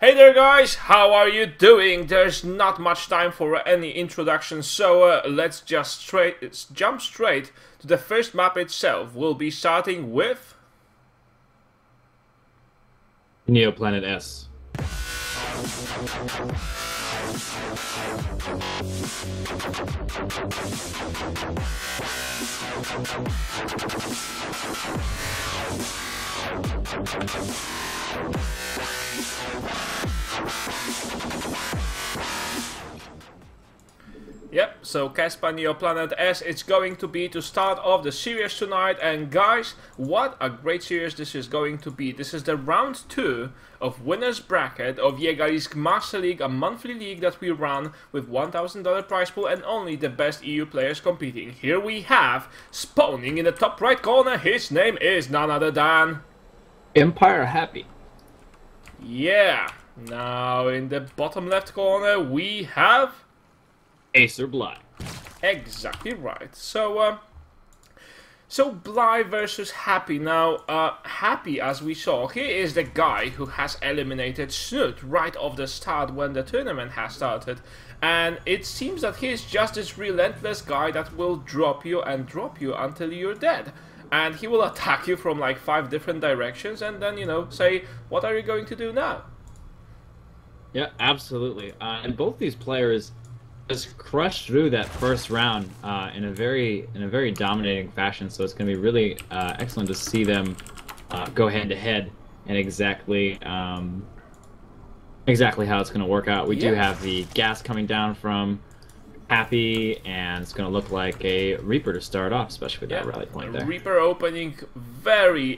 Hey there guys, how are you doing? There's not much time for any introduction, so let's just jump straight to the first map itself. We'll be starting with... Neoplanet S. Yep, so Caspa Neoplanet S, it's going to be to start off the series tonight, and guys, what a great series this is going to be. This is the round 2 of Winners Bracket of Yegwen's Master League, a monthly league that we run with $1,000 prize pool and only the best EU players competing. Here we have, spawning in the top right corner, his name is none other than... Empire Happy. Yeah, now in the bottom left corner we have... Acer Bly. Exactly right. So Bly versus Happy. Now, Happy, as we saw, he is the guy who has eliminated Snoot right off the start when the tournament has started. And it seems that he is just this relentless guy that will drop you and drop you until you're dead. And he will attack you from like 5 different directions and then, you know, say, what are you going to do now? Yeah, absolutely. And both these players just crushed through that first round in a very dominating fashion. So it's going to be really excellent to see them go head to head and exactly how it's going to work out. We do have the gas coming down from Happy, and it's going to look like a Reaper to start off, especially with that rally point there. Reaper opening very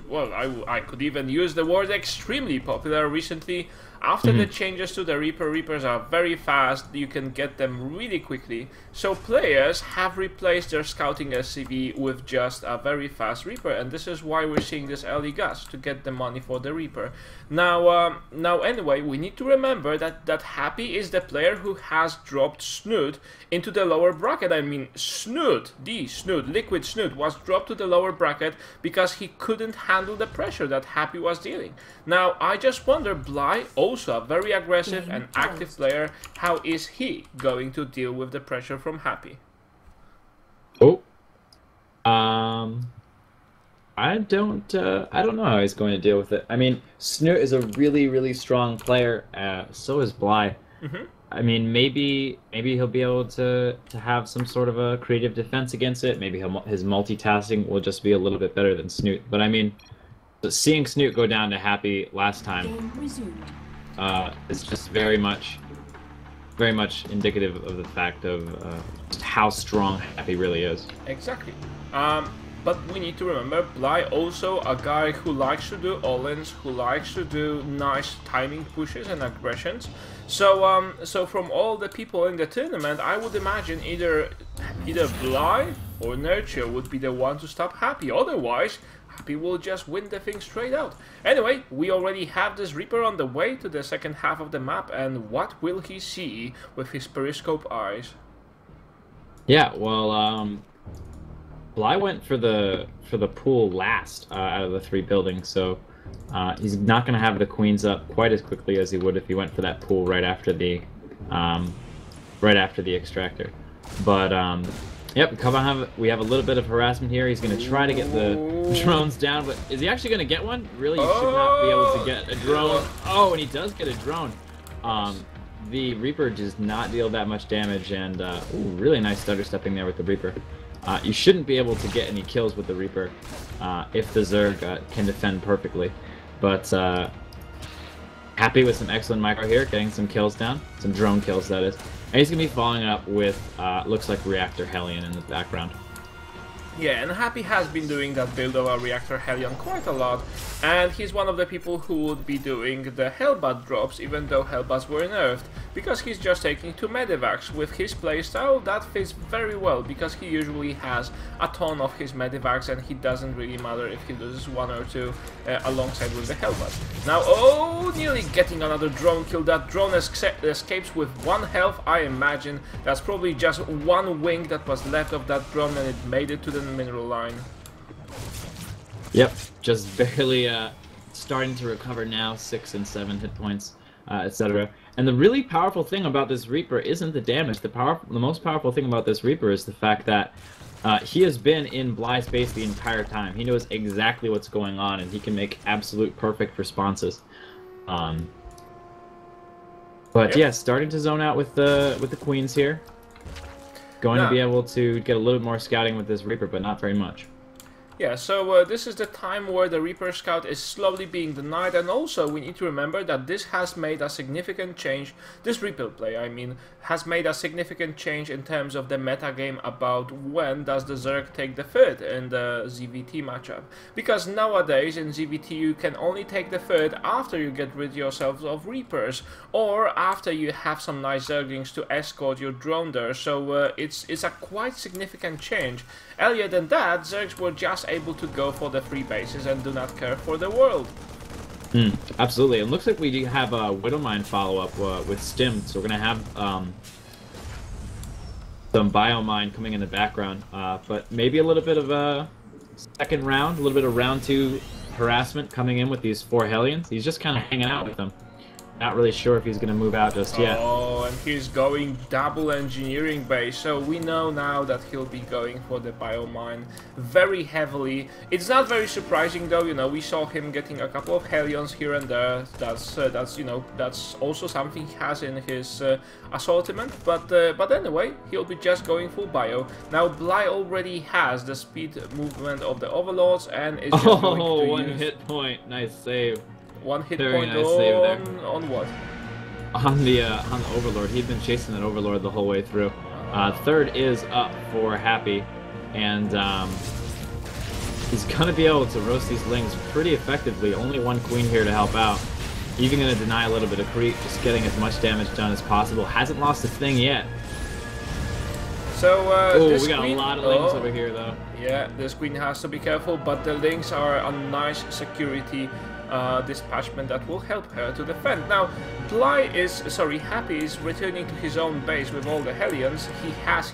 well, I could even use the word extremely popular recently. After the changes to the Reapers are very fast, you can get them really quickly. So players have replaced their scouting SCV with just a very fast Reaper, and this is why we're seeing this early gas, to get the money for the Reaper. Now anyway, we need to remember that Happy is the player who has dropped Snoot into the lower bracket. I mean, Liquid Snoot was dropped to the lower bracket because he couldn't handle the pressure that Happy was dealing. Now, I just wonder, Bly, also a very aggressive and active player, how is he going to deal with the pressure from Happy? I don't know how he's going to deal with it. I mean, Snoot is a really strong player. So is Bly. I mean, maybe he'll be able to have some sort of a creative defense against it. Maybe his multitasking will just be a little bit better than Snoot. But I mean, seeing Snoot go down to Happy last time is just very much indicative of the fact of just how strong Happy really is. Exactly. But we need to remember, Bly also a guy who likes to do all-ins, who likes to do nice timing pushes and aggressions. So so from all the people in the tournament, I would imagine either Bly or Nurture would be the one to stop Happy. Otherwise, Happy will just win the thing straight out. Anyway, we already have this Reaper on the way to the second half of the map, and what will he see with his periscope eyes? Yeah, well, Bly went for the pool last out of the 3 buildings, so he's not going to have the queens up quite as quickly as he would if he went for that pool right after the extractor. But yep, we have a little bit of harassment here. He's going to try to get the drones down, but is he actually going to get one? Really, you should not be able to get a drone. Oh, and he does get a drone. The Reaper does not deal that much damage, and ooh, really nice stutter stepping there with the Reaper. You shouldn't be able to get any kills with the Reaper if the Zerg can defend perfectly. But Happy with some excellent micro here, getting some kills down, some drone kills that is. And he's going to be following up with, looks like Reactor Hellion in the background. Yeah, and Happy has been doing that build of a Reactor Hellion quite a lot, and he's one of the people who would be doing the Hellbat drops even though Hellbats were nerfed, because he's just taking 2 Medivacs. With his playstyle, that fits very well, because he usually has a ton of his Medivacs and he doesn't really matter if he loses 1 or 2 alongside with the Hellbat. Now, oh, nearly getting another drone kill. That drone escapes with 1 health. I imagine that's probably just 1 wing that was left of that drone and it made it to the mineral line. Yep, just barely starting to recover now, 6 and 7 hit points. etc. And the really powerful thing about this Reaper isn't the damage. The most powerful thing about this Reaper is the fact that he has been in Bly's base the entire time. He knows exactly what's going on, and he can make absolute perfect responses. But yeah, starting to zone out with the queens here. Going to be able to get a little bit more scouting with this Reaper, but not very much. Yeah, so this is the time where the Reaper Scout is slowly being denied, and also we need to remember that this has made a significant change, this Reaper play, I mean, has made a significant change in terms of the meta game about when does the Zerg take the third in the ZVT matchup. Because nowadays in ZVT you can only take the third after you get rid yourselves of Reapers, or after you have some nice Zerglings to escort your drone there, so it's a quite significant change. Earlier than that, Zergs were just able to go for the 3 bases and do not care for the world. Absolutely. It looks like we do have a Widowmine follow-up with Stim, so we're going to have some Biomine coming in the background. But maybe a little bit of a second round, a little bit of round 2 harassment coming in with these 4 Hellions. He's just kind of hanging out with them. Not really sure if he's going to move out just yet. Oh, and he's going double engineering base, so we know now that he'll be going for the biomine very heavily. It's not very surprising though, you know, we saw him getting a couple of Hellions here and there. That's you know, that's also something he has in his assortment, but anyway, he'll be just going full bio. Now Bly already has the speed movement of the Overlords and is just going to one hit point. Nice save. One hit Very point nice save there. On what? On the Overlord. He'd been chasing that Overlord the whole way through. Third is up for Happy, and he's gonna be able to roast these Lings pretty effectively. Only 1 queen here to help out. Even gonna deny a little bit of creep, just getting as much damage done as possible. Hasn't lost a thing yet. So we got a lot of Lings over here though. Yeah, this queen has to be careful, but the Lings are a nice security dispatchment that will help her to defend. Now, Happy is returning to his own base with all the Hellions. He has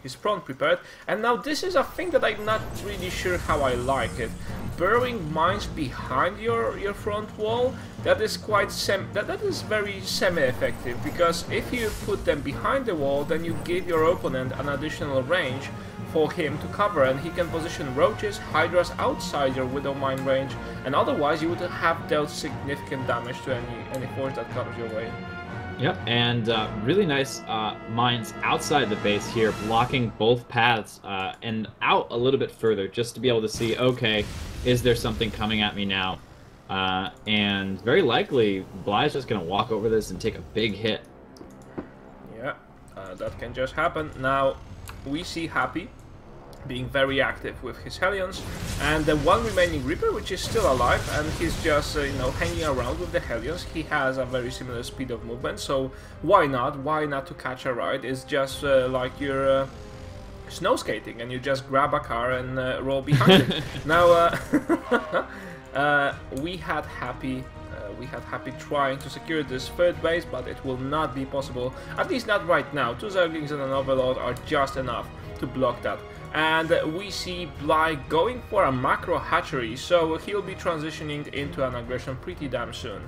his front prepared, and now this is a thing that I'm not really sure how I like it. Burrowing mines behind your front wall, that is that is very semi-effective, because if you put them behind the wall, then you give your opponent an additional range for him to cover, and he can position roaches, hydras outside your widow mine range, and otherwise you would have dealt significant damage to any force that comes your way. Yep, and really nice mines outside the base here, blocking both paths and out a little bit further, just to be able to see, okay, is there something coming at me now? And very likely, Bly's just going to walk over this and take a big hit. Yeah, that can just happen. Now, we see Happy being very active with his Hellions, and the 1 remaining Reaper, which is still alive, and he's just you know, hanging around with the Hellions. He has a very similar speed of movement, so why not to catch a ride? It's just like you're snow skating and you just grab a car and roll behind it. Now we had Happy trying to secure this 3rd base, but it will not be possible, at least not right now. 2 Zerglings and an Overlord are just enough to block that. And we see Bly going for a macro hatchery, so he'll be transitioning into an aggression pretty damn soon.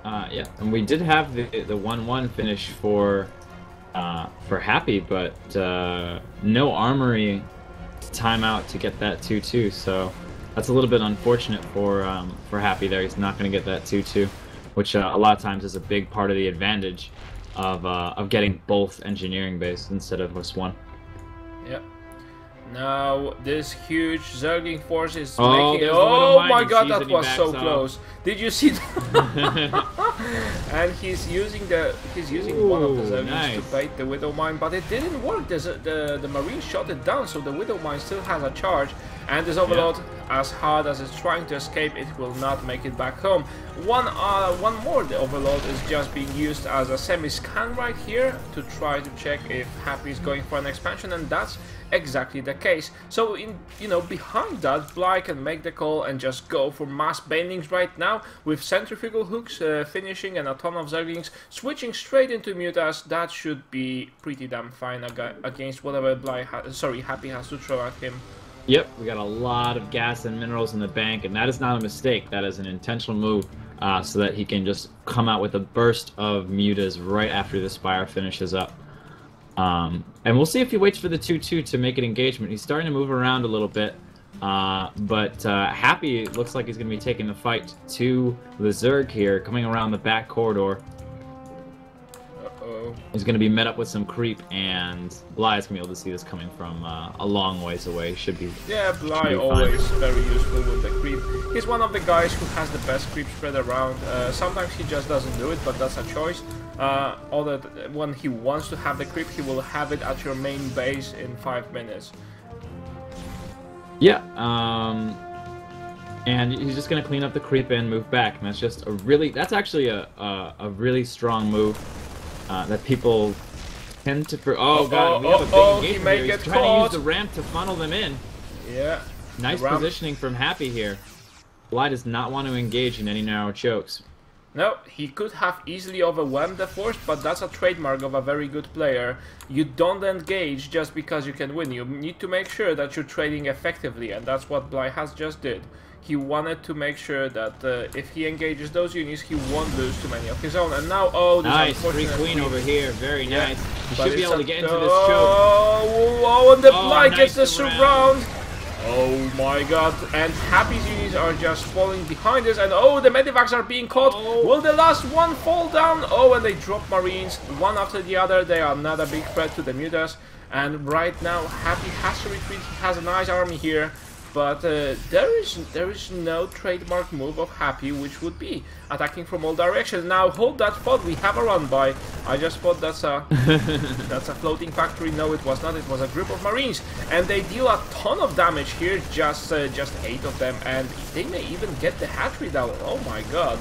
Yeah, and we did have the 1-1 finish for Happy, but no armory timeout to get that 2-2, so that's a little bit unfortunate for Happy there. He's not going to get that 2-2, which a lot of times is a big part of the advantage of getting both engineering base instead of just 1. Yep. Now this huge Zergling force is making. Oh my god, that was so close! Did you see that? And he's using one of the Zerglings to bait the Widow Mine, but it didn't work. The Marine shot it down, so the Widow Mine still has a charge. And this Overlord, as hard as it's trying to escape, it will not make it back home. One more, the Overlord is just being used as a semi-scan right here to try to check if Happy is going for an expansion, and that's exactly the case. So behind that, Bly can make the call and just go for mass banelings right now with centrifugal hooks finishing and a ton of Zerglings switching straight into Mutas. That should be pretty damn fine against whatever Happy has to throw at him. Yep, we got a lot of gas and minerals in the bank, and that is not a mistake. That is an intentional move so that he can just come out with a burst of mutas right after the Spire finishes up. And we'll see if he waits for the 2-2 to make an engagement. He's starting to move around a little bit, but Happy looks like he's going to be taking the fight to the Zerg here, coming around the back corridor. He's going to be met up with some creep, and Bly is going to be able to see this coming from a long ways away. Should be. Yeah, Bly always very useful with the creep. He's one of the guys who has the best creep spread around. Sometimes he just doesn't do it, but that's a choice. When he wants to have the creep, he will have it at your main base in 5 minutes. Yeah, and he's just going to clean up the creep and move back. And that's just that's actually a really strong move. That people tend to... Oh, God, we have a big engagement here. He's trying to use the ramp to funnel them in. Yeah. Nice positioning from Happy here. Bly does not want to engage in any narrow chokes. No, he could have easily overwhelmed the force, but that's a trademark of a very good player. You don't engage just because you can win. You need to make sure that you're trading effectively, and that's what Bly has just did. He wanted to make sure that if he engages those units, he won't lose too many of his own. And now, oh, this nice, free queen over here, very nice. He should be able to get into this choke. Oh, and the Bly gets the surround. Oh my god, and Happy's units are just falling behind us, and oh, the medivacs are being caught. Will the last one fall down? Oh, and they drop marines, one after the other. They are not a big threat to the mutas, and right now Happy has to retreat. He has a nice army here. But there is no trademark move of Happy, which would be attacking from all directions. Now hold that thought. We have a run by. I just thought that's a that's a floating factory. No, it was not. It was a group of marines, and they deal a ton of damage here. Just 8 of them, and they may even get the hatchery down. Oh my god.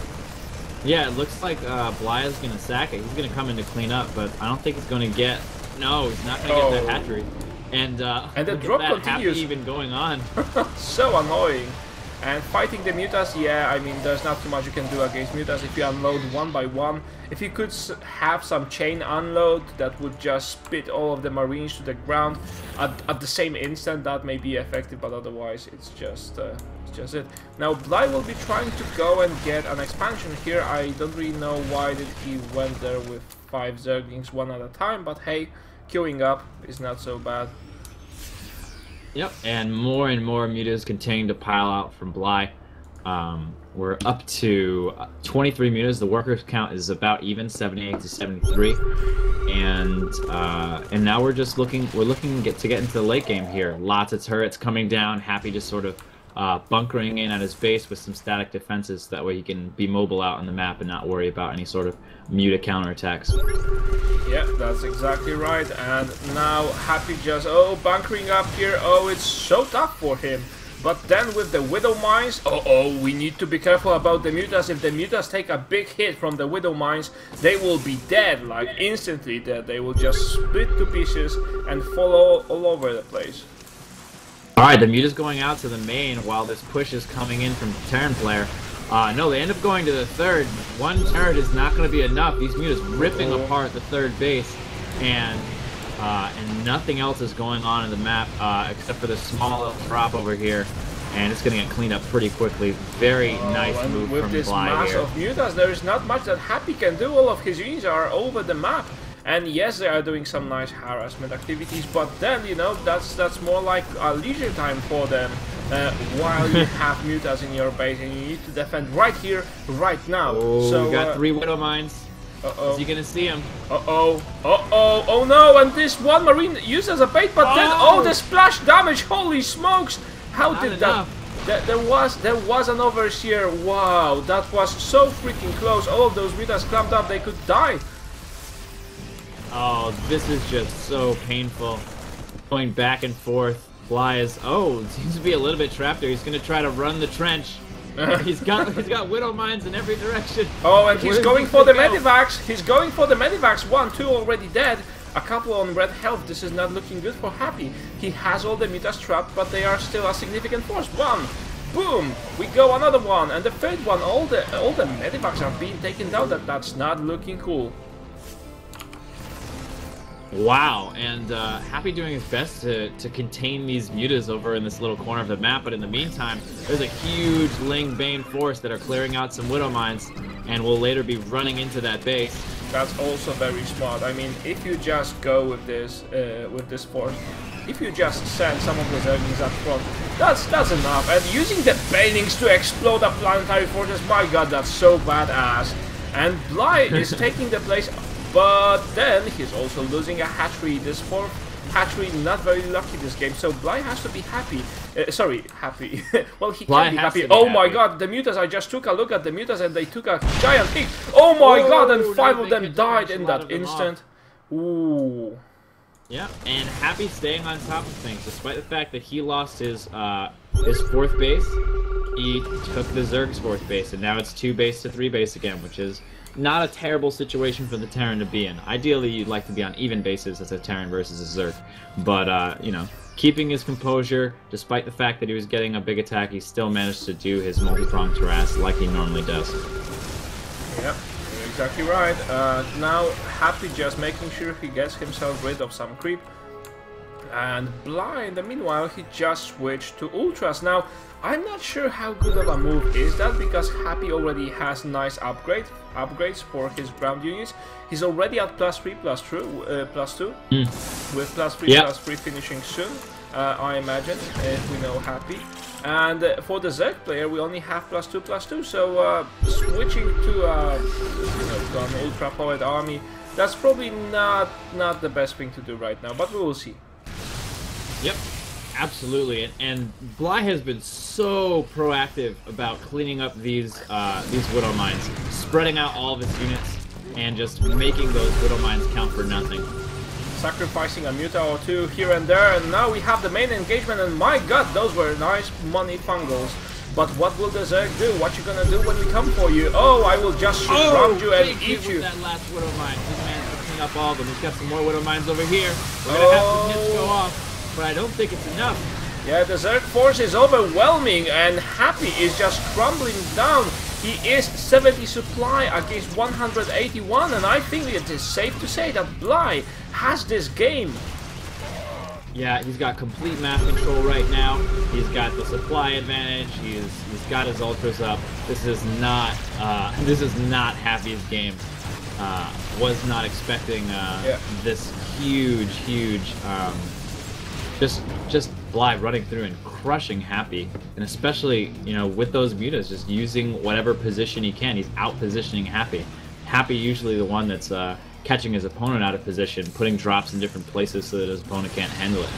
Yeah, it looks like Bly is gonna sack it. He's gonna come in to clean up, but I don't think he's gonna get. No, he's not gonna get the hatchery. And the drop continues. Even going on. So annoying. And fighting the mutas, yeah, I mean, there's not too much you can do against mutas if you unload one by one. If you could have some chain unload that would just spit all of the marines to the ground at the same instant, that may be effective, but otherwise it's just it. Now Bly will be trying to go and get an expansion here. I don't really know why did he went there with 5 Zerglings one at a time, but hey, queuing up is not so bad. Yep, and more mutas continue to pile out from Bly. We're up to 23 mutas. The workers count is about even, 78 to 73, and now we're just looking to get into the late game here. Lots of turrets coming down. Happy just sort of bunkering in at his base with some static defenses. That way he can be mobile out on the map and not worry about any sort of muta counterattacks. Yeah, that's exactly right. And now Happy just bunkering up here. Oh, it's so tough for him. But then with the Widow Mines, we need to be careful about the mutas. If the mutas take a big hit from the Widow Mines, they will be dead, like instantly dead. They will just split to pieces and fall all over the place. Alright, the muta's going out to the main while this push is coming in from the Terran player. No, they end up going to the third. One turret is not going to be enough. These mutas ripping apart the third base, and nothing else is going on in the map except for the small little drop over here, and it's going to get cleaned up pretty quickly. Very nice move from Bly here. With this mass of mutas, there is not much that Happy can do. All of his units are over the map. And yes, they are doing some nice harassment activities, but then, you know, that's more like a leisure time for them while you have mutas in your base and you need to defend right here, right now. Oh, so we got 3 Widow Mines. Is he gonna see him? Oh no, and this one marine used as a bait, but then, the splash damage, holy smokes! How did that... There was an overseer, wow, that was so freaking close. All of those mutas clamped up, they could die. Oh, this is just so painful. Going back and forth. Bly is seems to be a little bit trapped there. He's gonna try to run the trench. he's got Widow Mines in every direction. Oh, and he's going for the medivacs. He's going for the medivacs. 1, 2 already dead. A couple on red health. This is not looking good for Happy. He has all the mutas trapped, but they are still a significant force. 1. Boom! We go another one, and the third one. All the medivacs are being taken down. That's not looking cool. Wow, and Happy doing his best to contain these mutas over in this little corner of the map, but in the meantime, there's a huge Ling Bane force that are clearing out some Widow Mines, and will later be running into that base. That's also very smart. I mean, if you just go with this force, if you just send some of those enemies up front, that's enough. And using the Banings to explode a planetary fortress, my god, that's so badass. And Bly is taking the place, but then he's also losing a hatchery. This fourth hatchery not very lucky this game, so Bly has to be happy. Sorry, happy. Well, he can be happy. Oh my god, the mutas, I just took a look at the mutas and they took a giant hit. Oh my god, and 5 of them died in that instant. Ooh. Yeah, and Happy staying on top of things, despite the fact that he lost his 4th base. He took the Zerg's 4th base, and now it's 2 base to 3 base again, which is not a terrible situation for the Terran to be in. Ideally, you'd like to be on even bases as a Terran versus a Zerg, but you know, keeping his composure, despite the fact that he was getting a big attack, he still managed to do his multi-pronged harass like he normally does. Yep. Exactly right. Now Happy just making sure he gets himself rid of some creep, and Bly in the meanwhile he just switched to ultras. Now I'm not sure how good of a move is that, because Happy already has nice upgrades for his ground units. He's already at +3 +2 with +3 +3 finishing soon, I imagine, if we know Happy. And for the Zerg player, we only have +2 +2, so switching to an ultra-powered army, that's probably not the best thing to do right now, but we will see. Yep, absolutely, and Bly has been so proactive about cleaning up these Widow Mines, spreading out all of his units, and just making those Widow Mines count for nothing. Sacrificing a muta or two here and there, and now we have the main engagement, and my god, those were nice money fungals. But what will the Zerg do? What you gonna do when we come for you? Oh, I will just shoot around you and eat you. That last Widow Mine. This man's picking up all of them. He's got some more Widow Mines over here. We're gonna have some hits go off, but I don't think it's enough. Yeah, the Zerg force is overwhelming, and Happy is just crumbling down. He is 70 supply against 181, and I think it is safe to say that Bly has this game. Yeah, he's got complete map control right now. He's got the supply advantage. He's got his ultras up. This is not Happy's game. Was not expecting this huge just Bly running through and crushing Happy, and especially, you know, with those mutas, just using whatever position he can. He's out positioning Happy. Happy usually the one that's catching his opponent out of position, putting drops in different places so that his opponent can't handle it.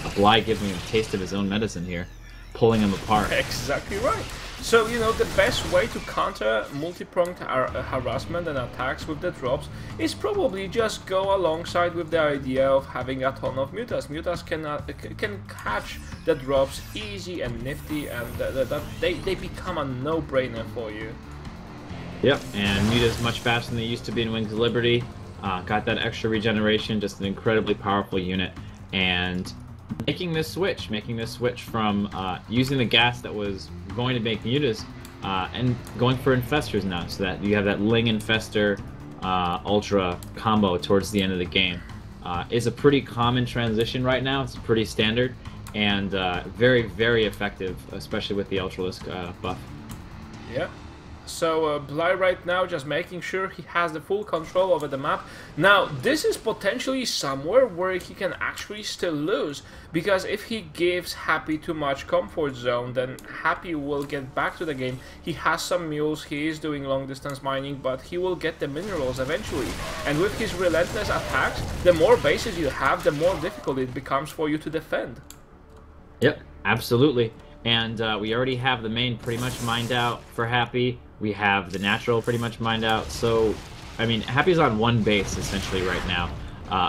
And Bly giving him a taste of his own medicine here, pulling him apart. Exactly right. So, you know, the best way to counter multi-pronged harassment and attacks with the drops is probably just go alongside with the idea of having a ton of mutas. Mutas can catch the drops easy and nifty, and they become a no-brainer for you. Yep, and mutas much faster than they used to be in Wings of Liberty. Got that extra regeneration, just an incredibly powerful unit, and making this switch from using the gas that was going to make mutas and going for infestors now, so that you have that Ling infestor ultra combo towards the end of the game. Is a pretty common transition right now. It's pretty standard and very effective, especially with the ultralisk buff. Yeah. So Bly right now just making sure he has the full control over the map. Now this is potentially somewhere where he can actually still lose, because if he gives Happy too much comfort zone, then Happy will get back to the game. He has some mules, he is doing long distance mining, but he will get the minerals eventually. And with his relentless attacks, the more bases you have, the more difficult it becomes for you to defend. Yep, absolutely. And we already have the main pretty much mined out for Happy. We have the natural pretty much mined out. So, I mean, Happy's on 1 base essentially right now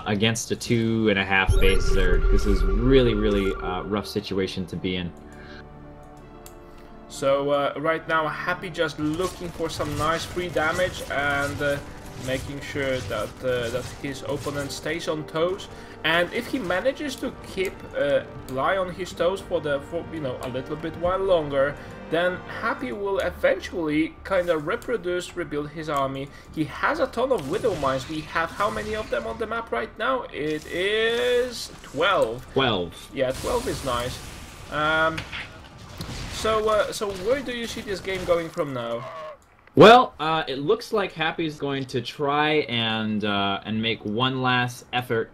against a 2.5 base Zerg. This is really rough situation to be in. So right now Happy just looking for some nice free damage, and making sure that that his opponent stays on toes. And if he manages to keep Bly on his toes for you know, a little bit while longer, then Happy will eventually kind of rebuild his army. He has a ton of Widow Mines. We have how many of them on the map right now? It is 12. 12. Yeah, 12 is nice. So where do you see this game going from now? Well, it looks like Happy's going to try and make one last effort.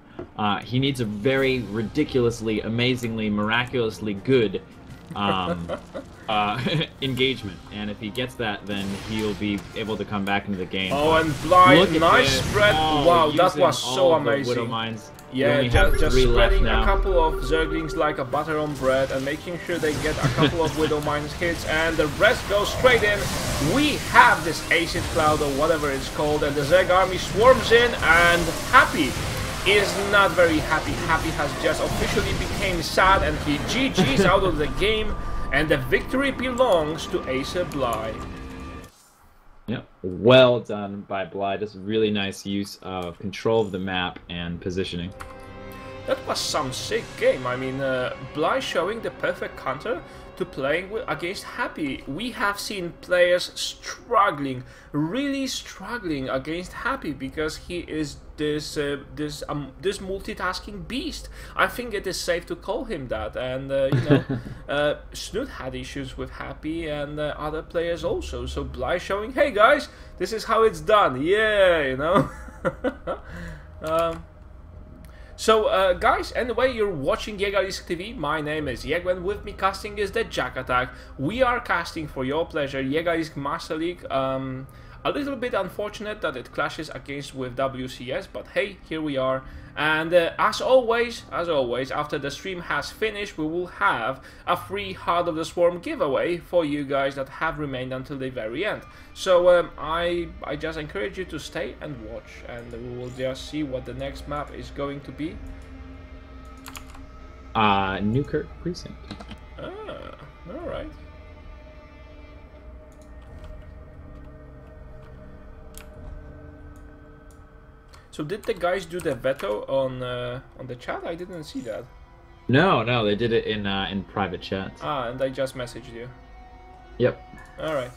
He needs a very ridiculously, amazingly, miraculously good engagement, and if he gets that, then he'll be able to come back into the game. Oh, and Bly, nice spread! Oh, wow, that was so amazing. Widow Mines. Yeah, just spreading a couple of Zerglings like a butter on bread and making sure they get a couple of Widow Mines hits, and the rest goes straight in. We have this Acid Cloud or whatever it's called, and the Zerg army swarms in, and Happy is not very happy. Happy has just officially became sad, and he GG's out of the game, and the victory belongs to Asa Bly. Yep, well done by Bly. Just really nice use of control of the map and positioning. That was some sick game. I mean, Bly showing the perfect counter to playing against Happy. We have seen players struggling, really struggling against Happy because he is this multitasking beast. I think it is safe to call him that. And you know, Snoot had issues with Happy, and other players also. So Bly showing, hey guys, this is how it's done. Yeah, you know. So, guys, anyway, you're watching Yegwen TV. My name is Yegwen. With me casting is the Jack Attack. We are casting for your pleasure Yegwen Master League. A little bit unfortunate that it clashes against with WCS, but hey, here we are. And as always, after the stream has finished, we will have a free Heart of the Swarm giveaway for you guys that have remained until the very end. So I just encourage you to stay and watch, and we will just see what the next map is going to be. Newkirk Precinct. Ah, alright. So did the guys do the veto on the chat? I didn't see that. No, they did it in private chats. Ah, and I just messaged you. Yep. All right.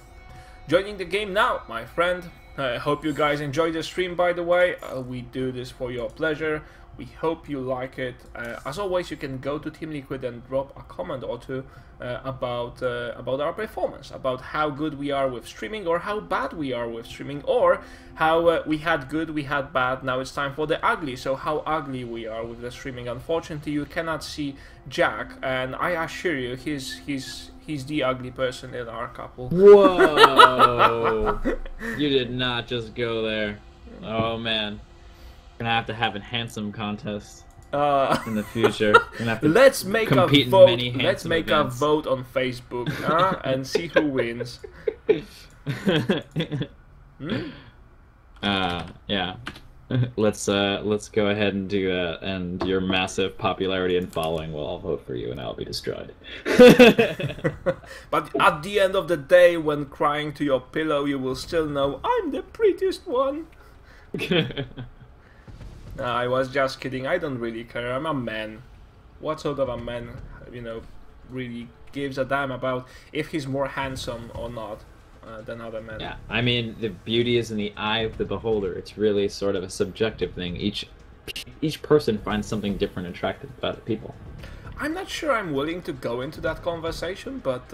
Joining the game now, my friend. I hope you guys enjoy the stream, by the way. We do this for your pleasure. We hope you like it. As always, you can go to Team Liquid and drop a comment or two about our performance, about how good we are with streaming or how bad we are with streaming, or how we had good, we had bad, now it's time for the ugly, so how ugly we are with the streaming. Unfortunately, you cannot see Jack, and I assure you, he's the ugly person in our couple. Whoa! You did not just go there. Oh man. Gonna have a handsome contest in the future. Gonna have to let's make a vote. Let's make events. a vote on Facebook and see who wins. Yeah. Let's go ahead and do that. And your massive popularity and following will all vote for you, and I'll be destroyed. But at the end of the day, when crying to your pillow, you will still know I'm the prettiest one. I was just kidding. I don't really care. I'm a man. What sort of a man, you know, really gives a damn about if he's more handsome or not than other men? Yeah, I mean, the beauty is in the eye of the beholder. It's really sort of a subjective thing. Each person finds something different attractive about people. I'm not sure I'm willing to go into that conversation, but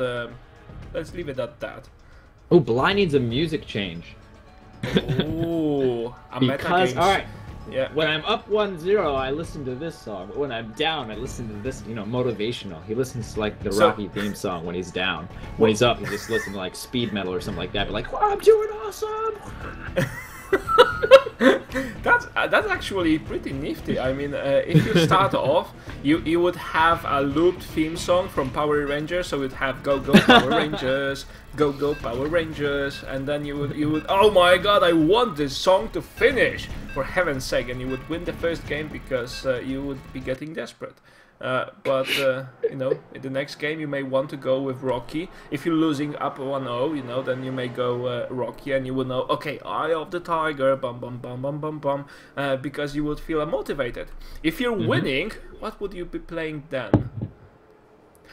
let's leave it at that. Oh, Bly needs a music change. Ooh, a meta because, games. alright. Yeah. When I'm up 1-0, I listen to this song. When I'm down, I listen to this, you know, motivational. He listens to, like, the Rocky theme song when he's down. When he's up, he just listens to, like, speed metal or something like that. But like, oh, I'm doing awesome! That's actually pretty nifty. I mean, if you start off, you would have a looped theme song from Power Rangers, so you'd have Go Go Power Rangers, Go Go Power Rangers, and then you would oh my god, I want this song to finish, for heaven's sake, and you would win the first game because you would be getting desperate. But you know, in the next game you may want to go with Rocky. If you're losing up 1-0, you know, then you may go Rocky, and you will know, okay, Eye of the Tiger, bum bum bum bum bum bum, because you would feel motivated. If you're winning, what would you be playing then?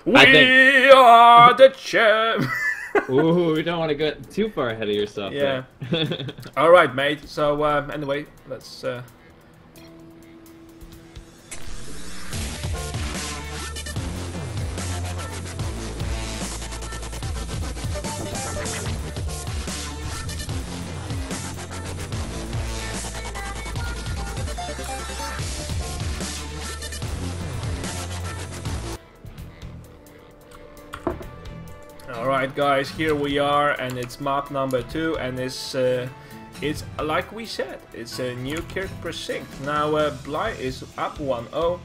We are the champ. Ooh, we don't want to get too far ahead of yourself. Yeah. All right, mate. So anyway, let's. Alright guys, here we are, and it's map number 2, and it's like we said, it's a new Kirk Precinct. Now Bly is up 1-0,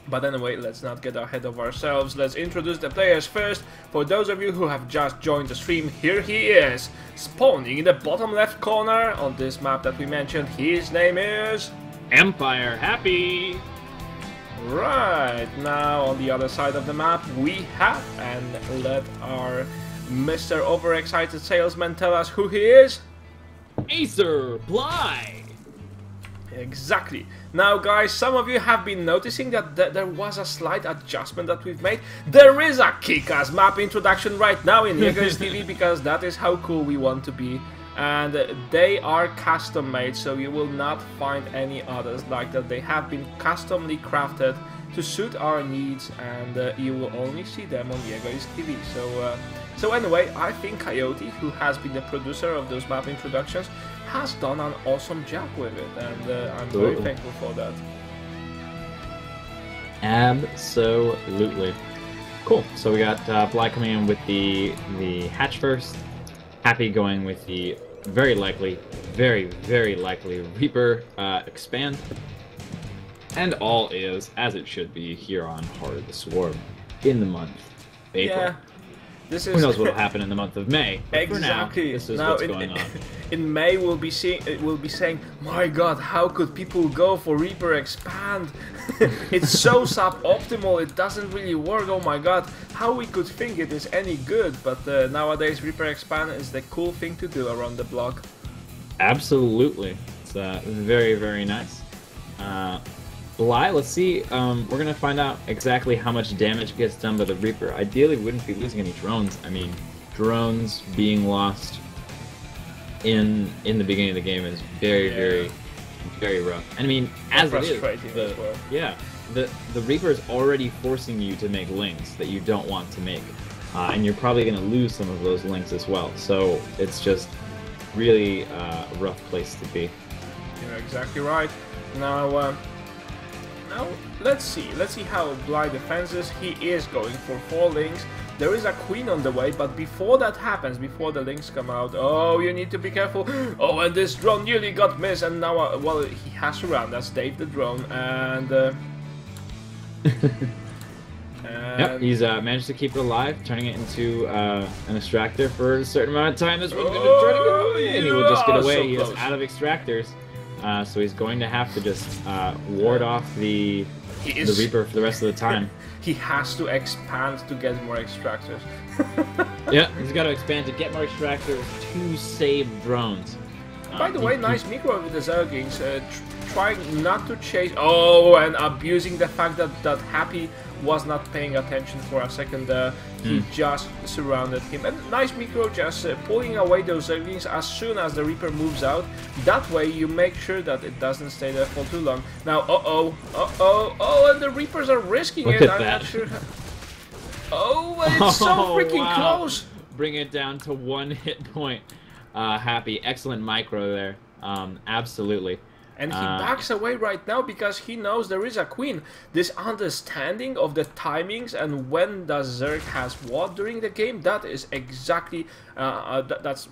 but anyway, let's not get ahead of ourselves. Let's introduce the players first. For those of you who have just joined the stream, here he is, spawning in the bottom left corner on this map that we mentioned. His name is Empire Happy. Right, now on the other side of the map we have, and let our Mr. Overexcited Salesman tell us who he is. Acer Bly. Exactly. Now guys, some of you have been noticing that there was a slight adjustment that we've made. There is a kick-ass map introduction right now in Yegwen's TV, because that is how cool we want to be. And they are custom made, so you will not find any others like that. They have been customly crafted to suit our needs, and you will only see them on Yegwen's TV. So anyway, I think Coyote, who has been the producer of those map introductions, has done an awesome job with it, and I'm very thankful for that. Absolutely. Cool. So we got Bly coming in with the hatch first. Happy going with the very likely Reaper expand. And all is as it should be here on Heart of the Swarm in the month of April. Yeah. This is Who knows what will happen in the month of May? But exactly. for now, this is now, what's going on. In May, we'll be saying, "My God, how could people go for Reaper Expand? It's so suboptimal. It doesn't really work. Oh my God, how we could think it is any good?" But nowadays, Reaper Expand is the cool thing to do around the block. Absolutely, it's very nice. Bly, let's see, we're gonna find out exactly how much damage gets done by the Reaper. Ideally, we wouldn't be losing any drones. I mean, drones being lost in the beginning of the game is very rough. And I mean, as it is, the Reaper is already forcing you to make links that you don't want to make. And you're probably gonna lose some of those links as well. So it's just really a rough place to be. You're exactly right. Now, let's see how Bly defends this. He is going for 4 links. There is a queen on the way, but before that happens, before the links come out, oh, you need to be careful. Oh, and this drone nearly got missed, and now, well, he has to run. That's Dave the drone, and... Yep, he's managed to keep it alive, turning it into an extractor for a certain amount of time. This one's going to try to get away, and he will just get away. So he is out of extractors. So he's going to have to just ward off the Reaper for the rest of the time. He has to expand to get more extractors. Yeah, he's got to expand to get more extractors to save drones. By the way, nice micro with the Zerglings. Trying not to chase... Oh, and abusing the fact that Happy was not paying attention for a second there. He just surrounded him. And nice micro, just pulling away those Zerglings as soon as the Reaper moves out. That way you make sure that it doesn't stay there for too long. Now, oh, and the Reapers are risking it. I'm not sure. Oh, it's so freaking close. Bring it down to 1 hit point. Happy, excellent micro there. Absolutely. And he backs away right now because he knows there is a queen. This understanding of the timings and when the Zerg has what during the game, that is exactly that's